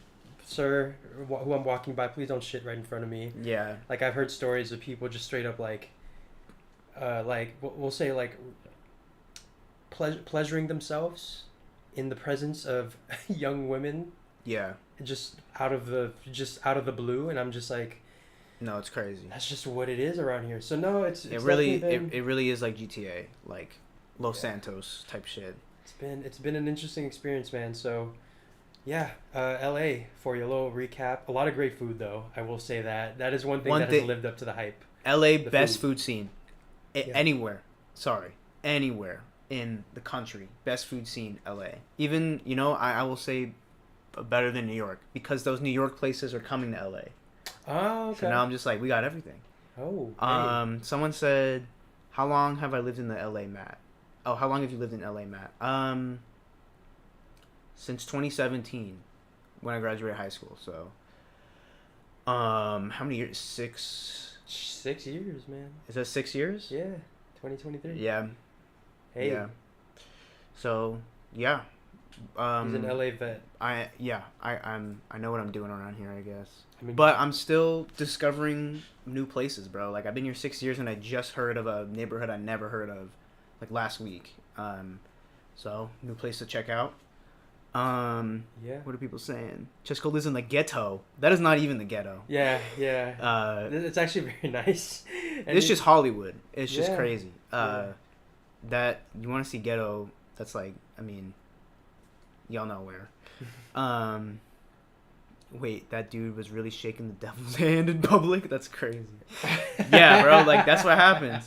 B: sir, who I'm walking by, please don't shit right in front of me.
A: Yeah.
B: Like I've heard stories of people just straight up like we'll say like pleasuring themselves in the presence of young women.
A: Yeah.
B: Just out of the blue, and I'm just like, no,
A: it's crazy.
B: That's just what it is around here. So no, it
A: really is like GTA, like Los Santos type shit.
B: It's been an interesting experience, man. So yeah, LA for you. A little recap. A lot of great food though. I will say that is one thing that has lived up to the hype.
A: LA best food scene. Anywhere. Sorry. Anywhere in the country. Best food scene, LA. Even, I will say better than New York, because those New York places are coming to LA.
B: Oh, okay.
A: So now I'm just like, we got everything.
B: Oh.
A: Hey. Someone said, how long have I lived in the LA, Matt? Oh, how long have you lived in LA, Matt? Since 2017, when I graduated high school. So, how many years?
B: 6 years, man.
A: Is that 6 years?
B: Yeah, 2023.
A: Yeah.
B: Hey.
A: Yeah. So, yeah.
B: He's an LA vet.
A: I know what I'm doing around here, I guess. But I'm still discovering new places, bro. Like, I've been here 6 years and I just heard of a neighborhood I never heard of, like, last week. So, new place to check out.
B: Yeah.
A: What are people saying? Cesco lives in the ghetto. That is not even the ghetto.
B: Yeah. It's actually very nice.
A: And it's just Hollywood. It's just crazy. That, you want to see ghetto, that's like, y'all know where. Wait, that dude was really shaking the devil's hand in public? That's crazy. Yeah, bro, like, that's what happens.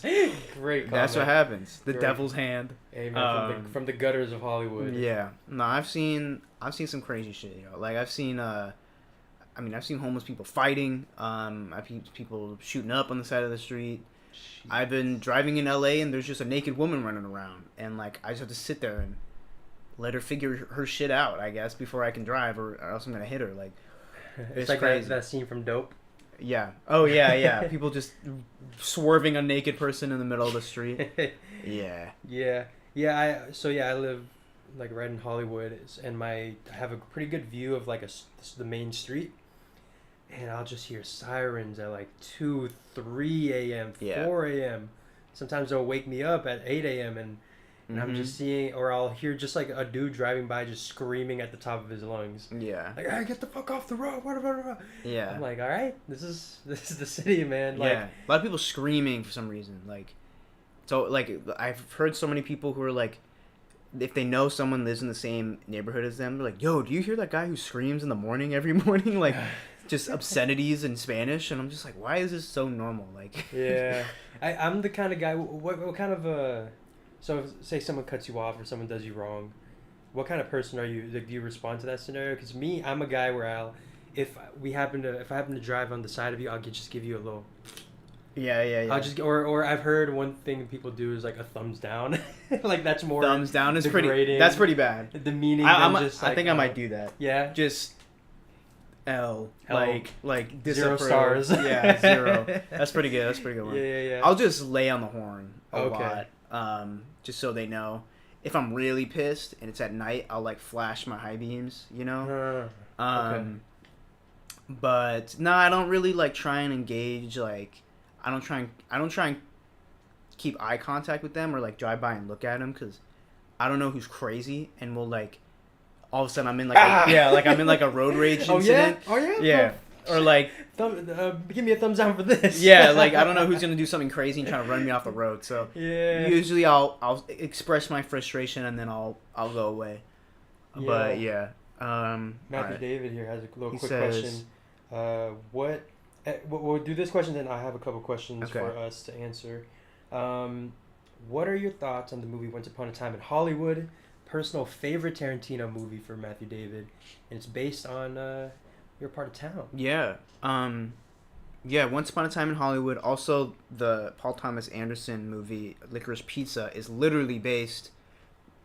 B: Great comment.
A: That's what happens. The devil's hand.
B: Amen. From the gutters of Hollywood.
A: Yeah. No, I've seen some crazy shit, Like, I've seen homeless people fighting. I've seen people shooting up on the side of the street. Jeez. I've been driving in LA and there's just a naked woman running around, and like I just have to sit there and let her figure her shit out, I guess, before I can drive, or else I'm gonna hit her. Like,
B: it's like crazy. That scene from Dope.
A: Yeah. Oh yeah. People just swerving a naked person in the middle of the street. Yeah.
B: I live like right in Hollywood, and I have a pretty good view of like the main street. And I'll just hear sirens at like 2, 3 a.m., 4 a.m. Sometimes they'll wake me up at 8 a.m. and I'm just seeing, or I'll hear just like a dude driving by just screaming at the top of his lungs.
A: Yeah.
B: Like, hey, get the fuck off the road.
A: Yeah.
B: I'm like, all right, this is the city, man. Like,
A: a lot of people screaming for some reason. Like, so like I've heard so many people who are like, if they know someone lives in the same neighborhood as them, they're like, yo, do you hear that guy who screams in the morning every morning? Like, just obscenities in Spanish. And I'm just like, why is this so normal? Like,
B: yeah. I'm the kind of guy, what kind of, so say someone cuts you off or someone does you wrong, what kind of person are you? Like, do you respond to that scenario? Because me, I'm a guy where if I happen to drive on the side of you, I'll just give you a little.
A: Yeah.
B: I'll just, or I've heard one thing people do is like a thumbs down. Like, that's more
A: thumbs down is
B: degrading.
A: That's pretty bad.
B: The meaning.
A: I think I might do that.
B: Yeah.
A: Just L. Like
B: 0 stars.
A: Yeah, 0. That's pretty good. One.
B: Yeah.
A: I'll just lay on the horn a lot. Just so they know. if I'm really pissed and it's at night, I'll like flash my high beams, you know. Okay. But no, I don't really like try and engage. Like, I don't try and keep eye contact with them or like drive by and look at them because I don't know who's crazy and will like all of a sudden I'm in like I'm in like a road rage incident.
B: Oh yeah.
A: Yeah. Or like,
B: give me a thumbs down for this.
A: Yeah, like I don't know who's gonna do something crazy and try to run me off the road. So usually I'll express my frustration and then I'll go away. Yeah. But yeah.
B: Matthew David here has a little quick question. We'll do this question, then I have a couple questions for us to answer. What are your thoughts on the movie Once Upon a Time in Hollywood? Personal favorite Tarantino movie for Matthew David, and it's based on Your Part of Town.
A: Yeah. Once Upon a Time in Hollywood. Also, the Paul Thomas Anderson movie Licorice Pizza is literally based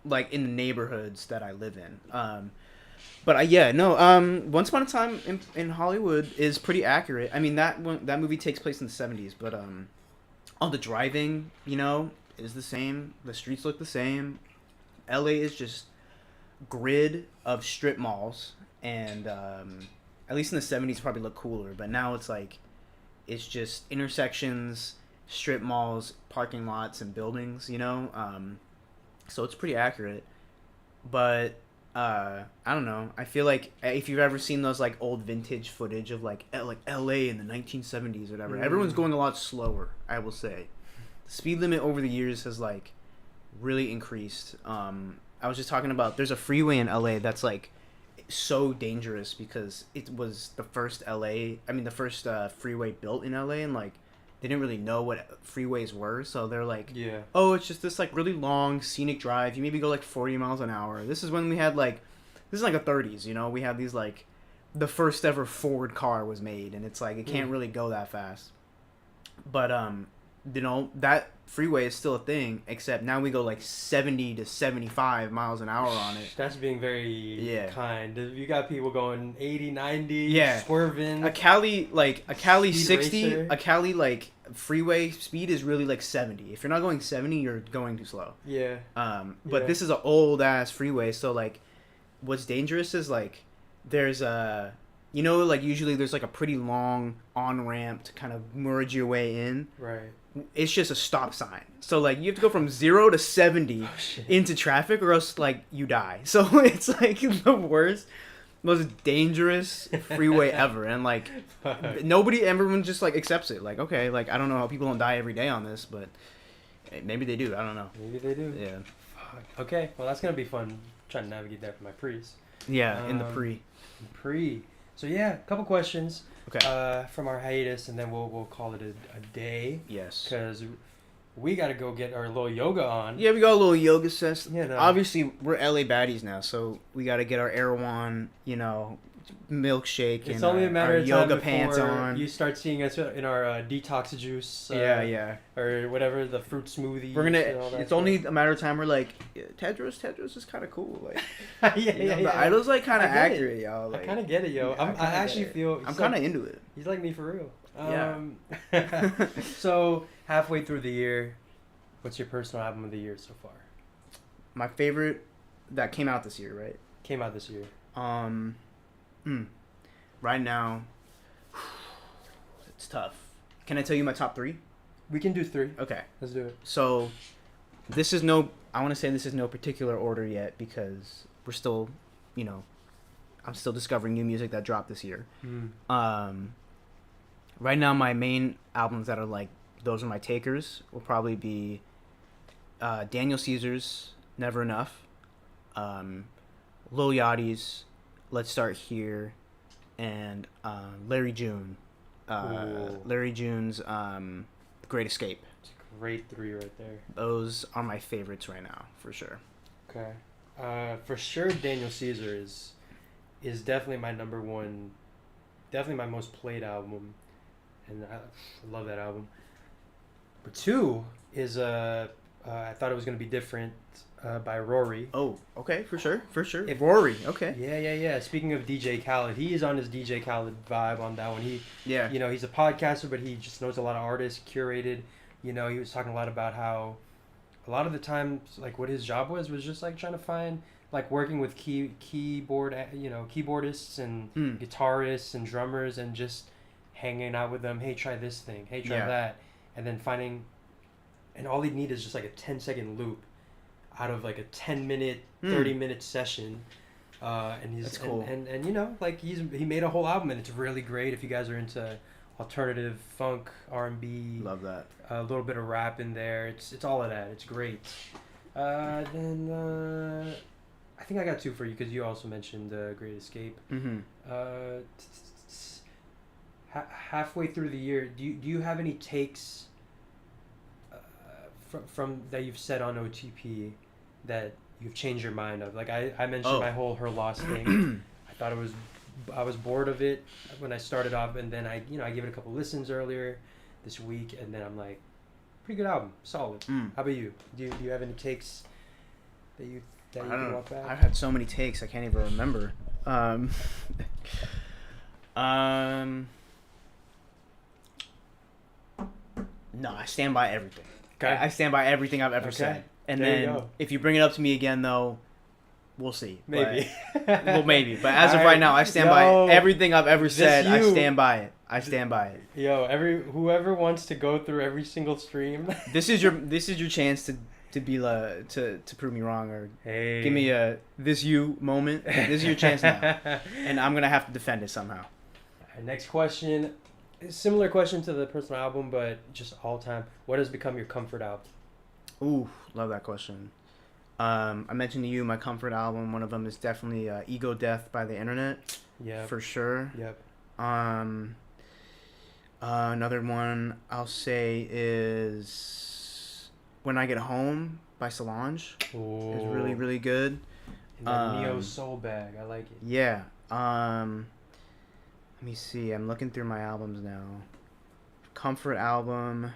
A: like in the neighborhoods that I live in. Once Upon a Time in Hollywood is pretty accurate. I mean, that movie takes place in the 70s, but all the driving, you know, is the same. The streets look the same. LA is just grid of strip malls, and at least in the 70s probably looked cooler, but now it's just intersections, strip malls, parking lots, and buildings, you know? So it's pretty accurate. But I don't know. I feel like if you've ever seen those like old vintage footage of like LA in the 1970s or whatever, everyone's going a lot slower, I will say. The speed limit over the years has like really increased. I was just talking about there's a freeway in LA that's like so dangerous because it was the first freeway built in LA, and like they didn't really know what freeways were, so they're like, oh, it's just this like really long scenic drive. You maybe go like 40 miles an hour. This is when we had like, this is like the 30s, you know, we had these like, the first ever Ford car was made, and it's like it can't really go that fast. But you know, that freeway is still a thing, except now we go like 70 to 75 miles an hour on it.
B: That's being very kind. You got people going 80, 90, swerving.
A: A Cali 60,
B: racer.
A: A Cali like freeway speed is really like 70. If you're not going 70, you're going too slow.
B: Yeah.
A: But this is an old ass freeway, so like what's dangerous is like there's a, you know, like usually there's like a pretty long on-ramp to kind of merge your way in.
B: Right.
A: It's just a stop sign. So, like, you have to go from 0 to 70 into traffic or else, like, you die. So, it's, like, the worst, most dangerous freeway ever. And, like, everyone just, like, accepts it. Like, okay, like, I don't know how people don't die every day on this, but maybe they do. I don't know.
B: Maybe they do.
A: Yeah.
B: Fuck. Okay, well, that's going to be fun trying to navigate that for my pre's.
A: Yeah, in the pre.
B: So, yeah, a couple questions.
A: Okay.
B: From our hiatus, and then we'll call it a day.
A: Yes.
B: Because we got to go get our little yoga on.
A: Yeah, we got a little yoga session.
B: Yeah, no.
A: Obviously, we're LA baddies now, so we got to get our Erewhon, you know, milkshake
B: it's
A: and
B: only a matter of time
A: yoga pants on.
B: You start seeing us in our detox juice. Or whatever, the fruit smoothie.
A: It's only a matter of time. We're like, Tedros is kind of cool. Like, the idol's like kind of accurate, y'all. Like,
B: I kind of get it, yo. I actually feel
A: I'm kind of into it.
B: He's like me for real.
A: Yeah.
B: So halfway through the year, what's your personal album of the year so far?
A: My favorite that came out this year, right?
B: Came out this year.
A: Right now, it's tough. Can I tell you my top 3?
B: We can do 3.
A: Okay.
B: Let's do it.
A: So, I want to say this is no particular order yet because we're still, you know, I'm still discovering new music that dropped this year. Right now, my main albums that are like, those are my takers, will probably be Daniel Caesar's Never Enough, Lil Yachty's Let's Start Here, and Larry June. Larry June's Great Escape.
B: It's a great 3 right there.
A: Those are my favorites right now, for sure.
B: Okay. For sure, Daniel Caesar is definitely my number 1, definitely my most played album, and I love that album. But 2 is I Thought It Was Gonna Be Different by Rory.
A: Oh, okay, for sure. Rory, okay.
B: Yeah. Speaking of DJ Khaled, he is on his DJ Khaled vibe on that one. You know, he's a podcaster, but he just knows a lot of artists, curated. You know, he was talking a lot about how a lot of the times, like what his job was just like trying to find, like working with keyboardists and guitarists and drummers and just hanging out with them. Hey, try this thing. Hey, try that. And then finding, and all he'd need is just like a 10-second loop out of like a 10-minute, 30-minute session. And he's,
A: that's cool.
B: And you know, like he made a whole album and it's really great if you guys are into alternative funk, R&B.
A: Love that.
B: A little bit of rap in there. It's all of that. It's great. Then I think I got two for you because you also mentioned Great Escape. Halfway through the year, do you have any takes from that you've said on OTP that you've changed your mind of? Like I mentioned my whole Her Loss thing. I was bored of it when I started off, and then I gave it a couple listens earlier this week, and then I'm like, pretty good album, solid. How about you? Do you have any takes that you can walk back?
A: I've had so many takes I can't even remember. No, I stand by everything.
B: Okay.
A: I stand by everything I've ever said. And then if you bring it up to me again, though, we'll see.
B: Maybe.
A: Well, maybe. But as of right now, I stand by everything I've ever said. I stand by it. I stand by it.
B: Yo, whoever wants to go through every single stream.
A: This is your chance to be to prove me wrong or give me a this you moment. This is your chance now, and I'm gonna have to defend it somehow.
B: All right, next question. Similar question to the personal album, but just all time. What has become your comfort album?
A: Ooh, love that question. I mentioned to you my comfort album. One of them is definitely Ego Death by The Internet.
B: Yeah.
A: For sure.
B: Yep.
A: Another one I'll say is When I Get Home by Solange.
B: Ooh.
A: It's really, really good.
B: And the Neo Soul bag. I like it.
A: Yeah. Let me see. I'm looking through my albums now. Comfort album.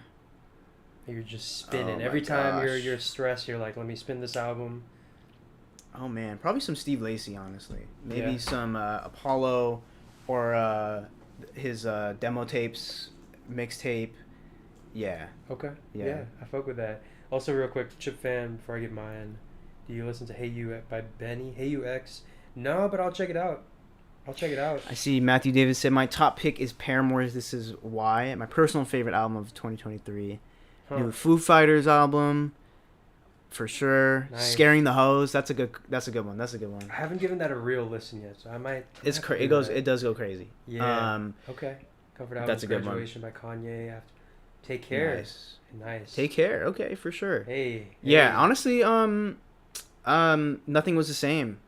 B: You're just spinning. Every time you're stressed, you're like, let me spin this album.
A: Oh, man. Probably some Steve Lacy, honestly. Maybe some Apollo or his demo tapes, mixtape. Yeah.
B: Okay. Yeah. I fuck with that. Also, real quick, Chip Fan, before I get mine, do you listen to Hey You by Benny? Hey You X? No, but I'll check it out. I
A: see Matthew Davis said, my top pick is Paramore's This Is Why, my personal favorite album of 2023. New Foo Fighters album, for sure. Nice. Scaring the Hoes, that's a good one.
B: I haven't given that a real listen yet, so I might.
A: It does go crazy.
B: Yeah. Okay. Comfort album.
A: That's a good one.
B: Graduation by Kanye. Take Care. Nice.
A: Take Care. Okay, for sure.
B: Hey.
A: Yeah, honestly, Nothing Was the Same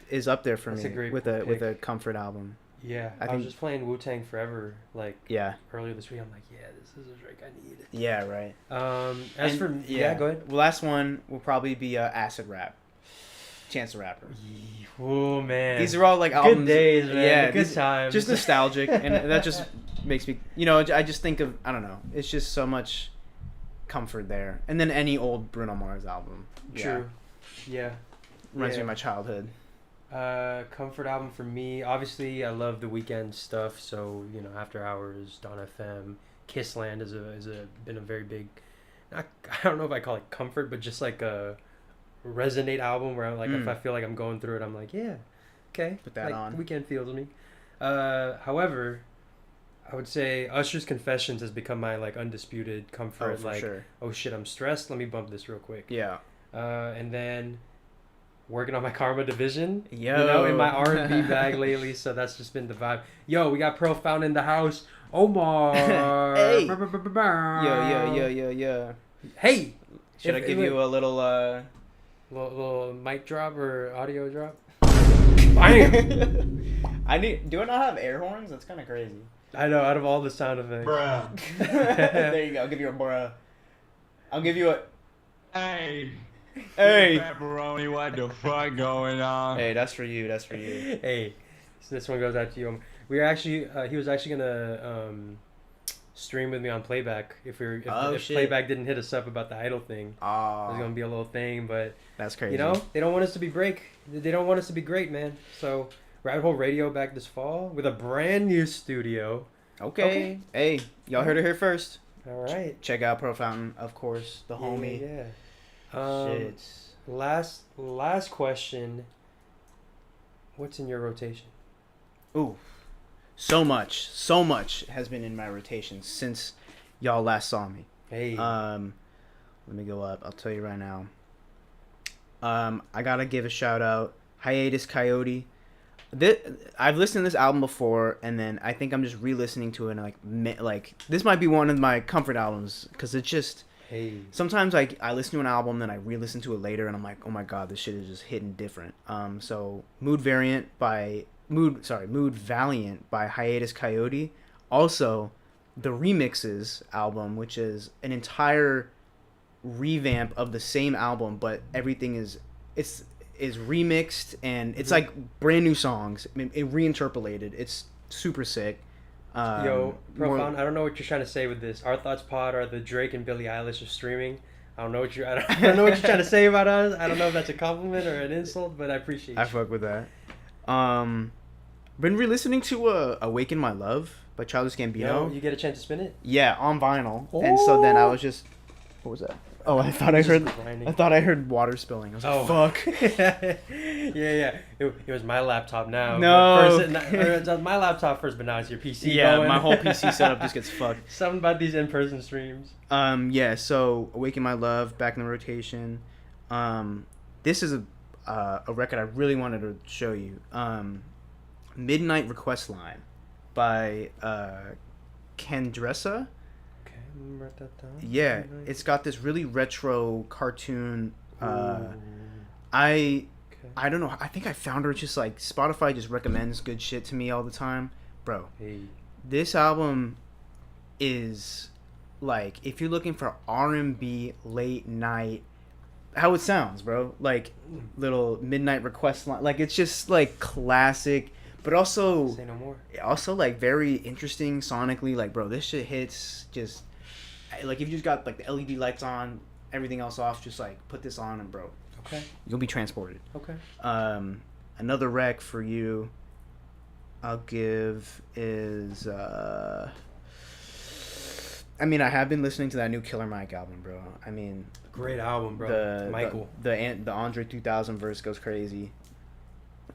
A: is up there for me with a comfort album.
B: Yeah, I was just playing Wu-Tang Forever earlier this week. I'm like, this is a Drake I need.
A: Yeah, right.
B: Go ahead.
A: Well, last one will probably be Acid Rap. Chance the Rapper.
B: Oh man,
A: these are all like albums.
B: Good days, man. Yeah, good times.
A: Just nostalgic, and that just makes me. I just think of I don't know. It's just so much comfort there, and then any old Bruno Mars album.
B: True. Yeah.
A: Reminds me of my childhood.
B: Comfort album for me, obviously I love the Weeknd stuff, so After Hours, Dawn FM, Kissland has been a very big, I don't know if I call it comfort, but just like a resonate album where I'm like if I feel like I'm going through it, I'm like okay,
A: put that on.
B: Weeknd feels me. However, I would say Usher's Confessions has become my like undisputed comfort.
A: For sure.
B: Oh shit, I'm stressed, let me bump this real quick.
A: Yeah.
B: And then working on my Karma Division,
A: Yo.
B: In my R&B bag lately, so that's just been the vibe. Yo, we got Profound in the house. Omar.
A: Hey. Yo.
B: Hey.
A: Should I give you a little
B: mic drop or audio drop?
A: Bam. Do I not have air horns? That's kind of crazy.
B: I know, out of all the sound effects.
A: Bruh. There you go. I'll give you a bruh. I'll give you a...
C: Hey.
A: Pepperoni,
C: what the fuck going on?
A: Hey, that's for you.
B: Hey, so this one goes out to you. We were actually, he was actually gonna stream with me on Playback if Playback didn't hit us up about the Idol thing. It was gonna be a little thing, but
A: that's crazy.
B: They don't want us to be They don't want us to be great, man. So Rabbit Hole Radio back this fall with a brand new studio.
A: Okay. Hey, y'all heard it here first.
B: All right.
A: Check out Pro Fountain, of course, the homie.
B: Yeah.
A: Shit.
B: Last question. What's in your rotation?
A: Ooh, so much has been in my rotation since y'all last saw me.
B: Hey.
A: Let me go up. I'll tell you right now. I gotta give a shout out, Hiatus Coyote. I've listened to this album before, and then I think I'm just re-listening to it, and like this might be one of my comfort albums because it's just.
B: Hey.
A: Sometimes I listen to an album, then I re-listen to it later, and I'm like, oh my god, this shit is just hitting different. So Mood Valiant by Hiatus Coyote. Also, the Remixes album, which is an entire revamp of the same album, but everything is remixed, and it's like brand new songs, it reinterpolated. It's super sick.
B: Yo, Profound, I don't know what you're trying to say with this. Our Thoughts Pod are the Drake and Billie Eilish of streaming. I don't know what you're trying to say about us. I don't know if that's a compliment or an insult, but I appreciate you.
A: I fuck with that. Been re-listening to Awaken My Love by Childish Gambino.
B: Yo, you get a chance to spin it?
A: Yeah, on vinyl. Oh. And so then I was just, what was that? Oh, I thought I heard water spilling. I was like, fuck.
B: yeah. It was my laptop now.
A: No.
B: It was my laptop first, but now it's your PC.
A: Yeah,
B: going.
A: my whole PC setup just gets fucked.
B: Something about these in-person streams.
A: Yeah, so Awaken My Love, back in the rotation. This is a record I really wanted to show you. Midnight Request Line by Kendressa.
B: Write that down.
A: Yeah, it's got this really retro cartoon. I don't know. I think I found her just like Spotify just recommends good shit to me all the time, bro.
B: Hey.
A: This album is like if you're looking for R&B late night, how it sounds, bro. Like little Midnight Request Line. Like it's just like classic, but also
B: Say no more.
A: Also like very interesting sonically. Like bro, this shit hits just. Like if you just got like the LED lights on, everything else off, just like put this on and bro,
B: okay,
A: you'll be transported.
B: Okay.
A: Another rec for you, I'll give is I mean I have been listening to that new Killer Mike album, bro. I mean
B: great album, bro. Michael.
A: The Andre 2000 verse goes crazy.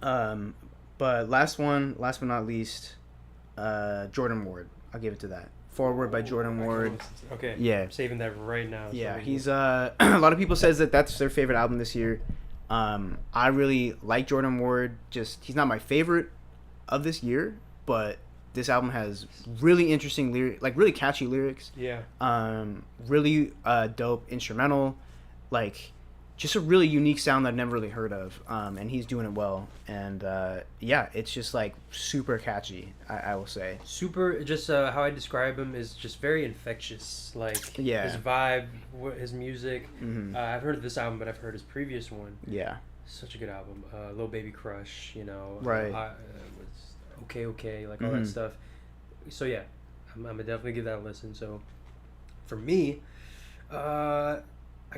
A: But last but not least, Jordan Ward. I'll give it to that. Forward by Jordan Ward.
B: Okay.
A: Yeah.
B: I'm saving that right now.
A: Yeah, he's a lot of people says that that's their favorite album this year. I really like Jordan Ward. Just he's not my favorite of this year, but this album has really interesting lyrics, like really catchy lyrics.
B: Yeah.
A: Really dope instrumental, like just a really unique sound that I've never really heard of. And he's doing it well. And yeah, it's just like super catchy, I will say.
B: Super, just how I describe him is just very infectious. Like his vibe, his music.
A: Mm-hmm.
B: I've heard of this album, but I've heard his previous one.
A: Yeah.
B: Such a good album. Lil Baby Crush, you know.
A: Right.
B: Okay, like all that stuff. So yeah, I'm gonna definitely give that a listen. So for me, I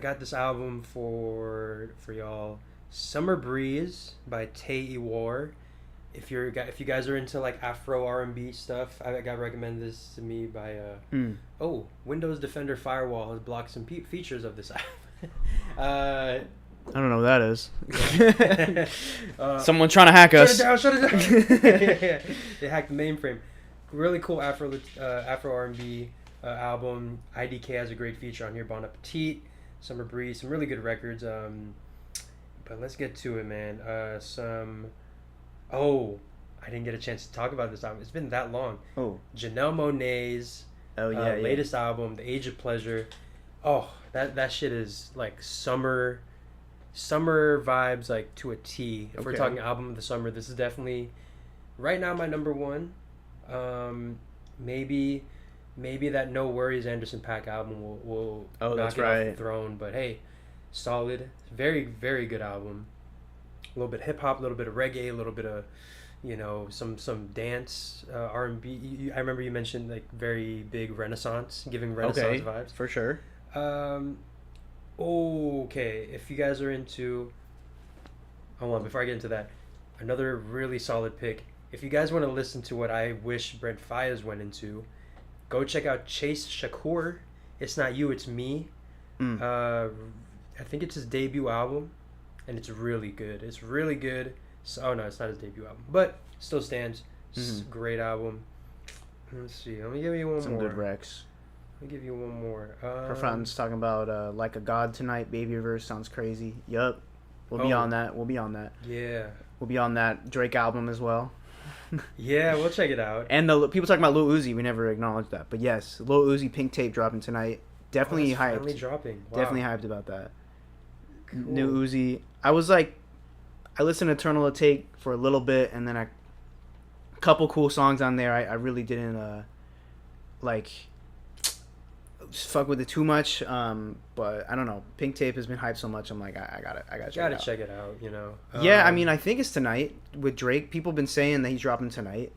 B: got this album for y'all. Summer Breeze by Tay Iwar. If you guys are into like Afro R&B stuff, I got recommended this to me by Windows Defender Firewall has blocked some features of this album.
A: I don't know what that is. Someone trying to hack us.
B: Shut it down. Yeah. They hacked the mainframe. Really cool Afro R&B album. IDK has a great feature on here. Bon Appetit, Summer Breeze, some really good records. But let's get to it, man. I didn't get a chance to talk about this album. It's been that long.
A: Oh.
B: Janelle Monáe's latest album, The Age of Pleasure. Oh, that shit is like summer vibes, like to a T. If we're talking album of the summer, this is definitely right now my number one. Maybe that No Worries Anderson .Paak album will knock it off the throne. But hey, solid, very very good album. A little bit hip hop, a little bit of reggae, a little bit of some dance, R&B. I remember you mentioned like very big Renaissance, giving Renaissance vibes
A: for sure.
B: Okay, if you guys are into, hold on, before I get into that, another really solid pick. If you guys want to listen to what I wish Brent Faiyaz went into, go check out Chase Shakur. It's Not You, It's Me. I think it's his debut album, and it's really good. It's really good. So, oh no, it's not his debut album, but still stands. It's a great album. Let's see. Let me give you one
A: Some
B: more.
A: good recs.
B: Let me give you one more.
A: Profound's talking about Like a God Tonight, Baby Verse sounds crazy. Yup. We'll be on that. We'll be on that.
B: Yeah.
A: We'll be on that Drake album as well.
B: Yeah, we'll check it out.
A: And the people talking about Lil Uzi, we never acknowledged that. But yes, Lil Uzi Pink Tape dropping tonight. Definitely hyped.
B: Finally dropping. Wow.
A: Definitely hyped about that.
B: Cool.
A: New Uzi. I listened to Eternal Take for a little bit, and then a couple cool songs on there. I really didn't just fuck with it too much. But I don't know. Pink Tape has been hyped so much. I'm like, I gotta check it out.
B: You know.
A: Yeah, I mean, I think it's tonight with Drake. People been saying that he's dropping tonight.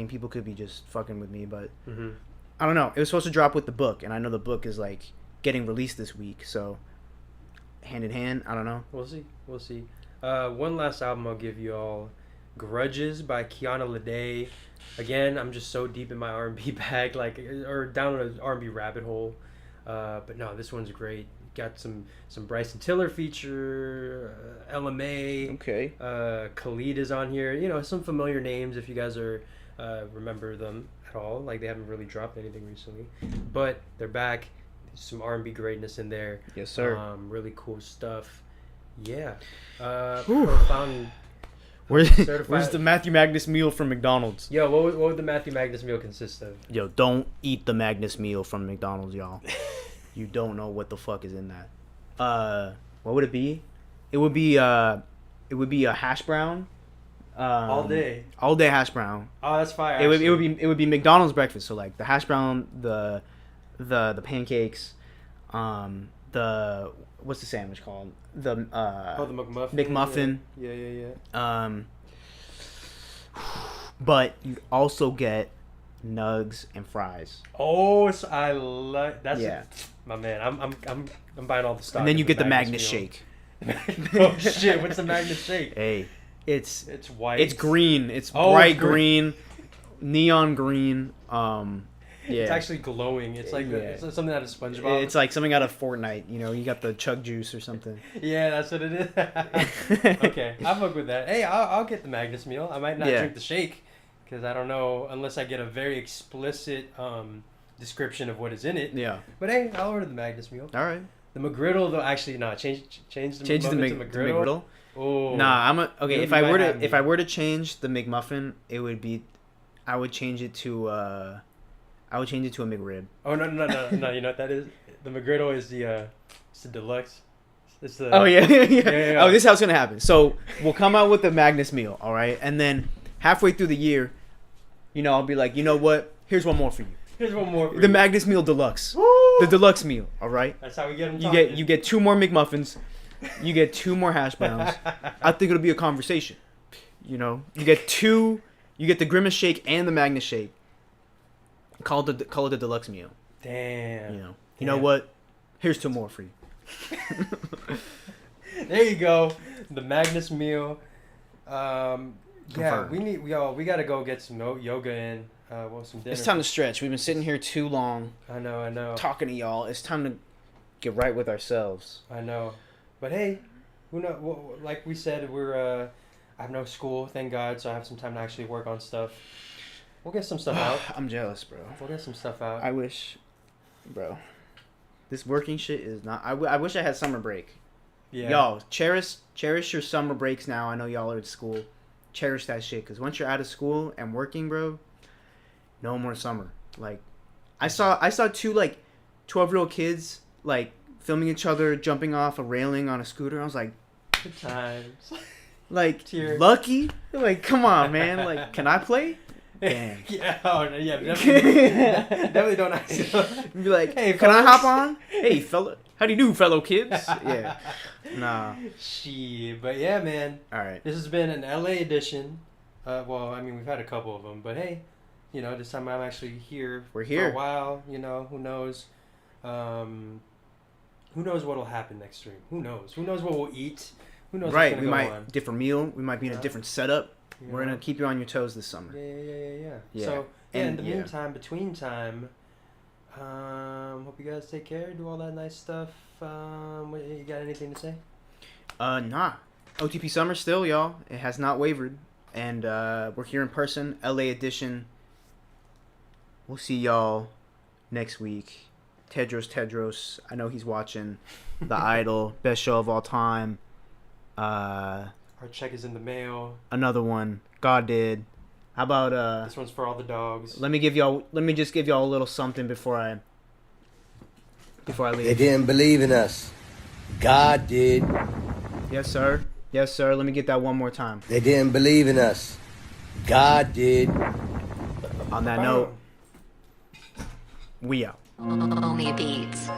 A: People could be just fucking with me, but I don't know. It was supposed to drop with the book, and I know the book is like getting released this week, so hand in hand. I don't know.
B: We'll see. One last album I'll give you all. Grudges by Kiana Lede. Again, I'm just so deep in my R&B bag, or down an R&B rabbit hole. But no, this one's great. Got some Bryson Tiller feature, LMA.
A: Okay.
B: Khalid is on here. You know, some familiar names if you guys remember them at all. Like, they haven't really dropped anything recently, but they're back. Some R&B greatness in there.
A: Yes, sir.
B: Really cool stuff. Yeah.
A: Whew.
B: Profound.
A: Where's the Matthew Magnus meal from McDonald's?
B: Yo, what would the Matthew Magnus meal consist of?
A: Yo, don't eat the Magnus meal from McDonald's, y'all. You don't know what the fuck is in that. What would it be? It would be a hash brown.
B: All day
A: hash brown.
B: Oh, that's fire.
A: It would be McDonald's breakfast. So like the hash brown, the pancakes, what's the sandwich called? The
B: McMuffin.
A: McMuffin.
B: Yeah.
A: But you also get nugs and fries.
B: Oh, so I like that's
A: yeah.
B: My man. I'm buying all the stuff.
A: And then you get the Magnus shake.
B: Oh shit! What's the Magnus shake?
A: Hey, it's
B: white.
A: It's green. It's bright green, neon green. Yeah.
B: It's actually glowing. It's like it's something out of SpongeBob.
A: It's like something out of Fortnite. You know, you got the chug juice or something.
B: Yeah, that's what it is. Okay, I'll fuck with that. Hey, I'll get the Magnus meal. I might not drink the shake because I don't know unless I get a very explicit description of what is in it.
A: Yeah.
B: But hey, I'll order the Magnus meal.
A: All right.
B: The McGriddle though, actually no, change the McGriddle. Oh.
A: Nah, okay. If I were to change the McMuffin, I would change it to a McRib.
B: Oh no! You know what that is? The McGriddle is it's the deluxe. It's the.
A: Oh yeah. Oh, this is how it's gonna happen. So we'll come out with the Magnus meal, all right, and then halfway through the year, I'll be like, you know what? Here's one more for you.
B: Here's one more.
A: The Magnus meal deluxe.
B: Woo!
A: The deluxe meal, all right.
B: That's how we get them.
A: You get 2 more McMuffins. You get 2 more hash browns. I think it'll be a conversation. You get 2. You get the Grimace shake and the Magnus shake. Call it the deluxe meal.
B: Damn.
A: You know what? Here's 2 more for you.
B: There you go. The Magnus meal. Yeah, we gotta go get some yoga in. Some dinner.
A: It's time to stretch. We've been sitting here too long.
B: I know.
A: Talking to y'all. It's time to get right with ourselves.
B: I know. But hey, who know? Like we said, I have no school, thank God, so I have some time to actually work on stuff. We'll get some stuff out.
A: I'm jealous, bro.
B: We'll get some stuff out.
A: I wish, bro. This working shit is not. I wish I had summer break. Yeah. Y'all, cherish your summer breaks now. I know y'all are at school. Cherish that shit, because once you're out of school and working, bro, no more summer. Like, I saw 2 like 12-year-old kids like filming each other jumping off a railing on a scooter. I was like,
B: good times.
A: Like, lucky. Like, come on, man. Like, can I play? Damn.
B: Yeah. Oh no. Yeah. Definitely don't ask.
A: Be like, hey, can I hop on? Hey, fella. How do you do, fellow kids? Yeah. Nah.
B: Shit. But yeah, man.
A: All right.
B: This has been an LA edition. Well, I mean, we've had a couple of them, but hey, this time I'm actually here.
A: We're here
B: for a while. Who knows? Who knows what'll happen next stream? Who knows? Who knows what we'll eat? Who knows?
A: Right.
B: What's
A: We
B: gonna
A: might
B: go on?
A: different meal. We might be in a different setup. We're gonna keep you on your toes this summer.
B: Yeah.
A: Yeah.
B: So in the meantime, between time, Hope you guys take care. Do all that nice stuff. You got anything to say?
A: Nah. OTP Summer still, y'all. It has not wavered. And we're here in person, LA edition. We'll see y'all next week. Tedros. I know he's watching The Idol. Best show of all time.
B: Our check is in the mail.
A: Another one. God did. How about
B: This one's for all the dogs.
A: Let me just give y'all a little something before I leave.
D: They didn't believe in us. God did.
A: Yes, sir. Yes, sir. Let me get that one more time.
D: They didn't believe in us. God did.
A: On that note, we out.
E: Only beats.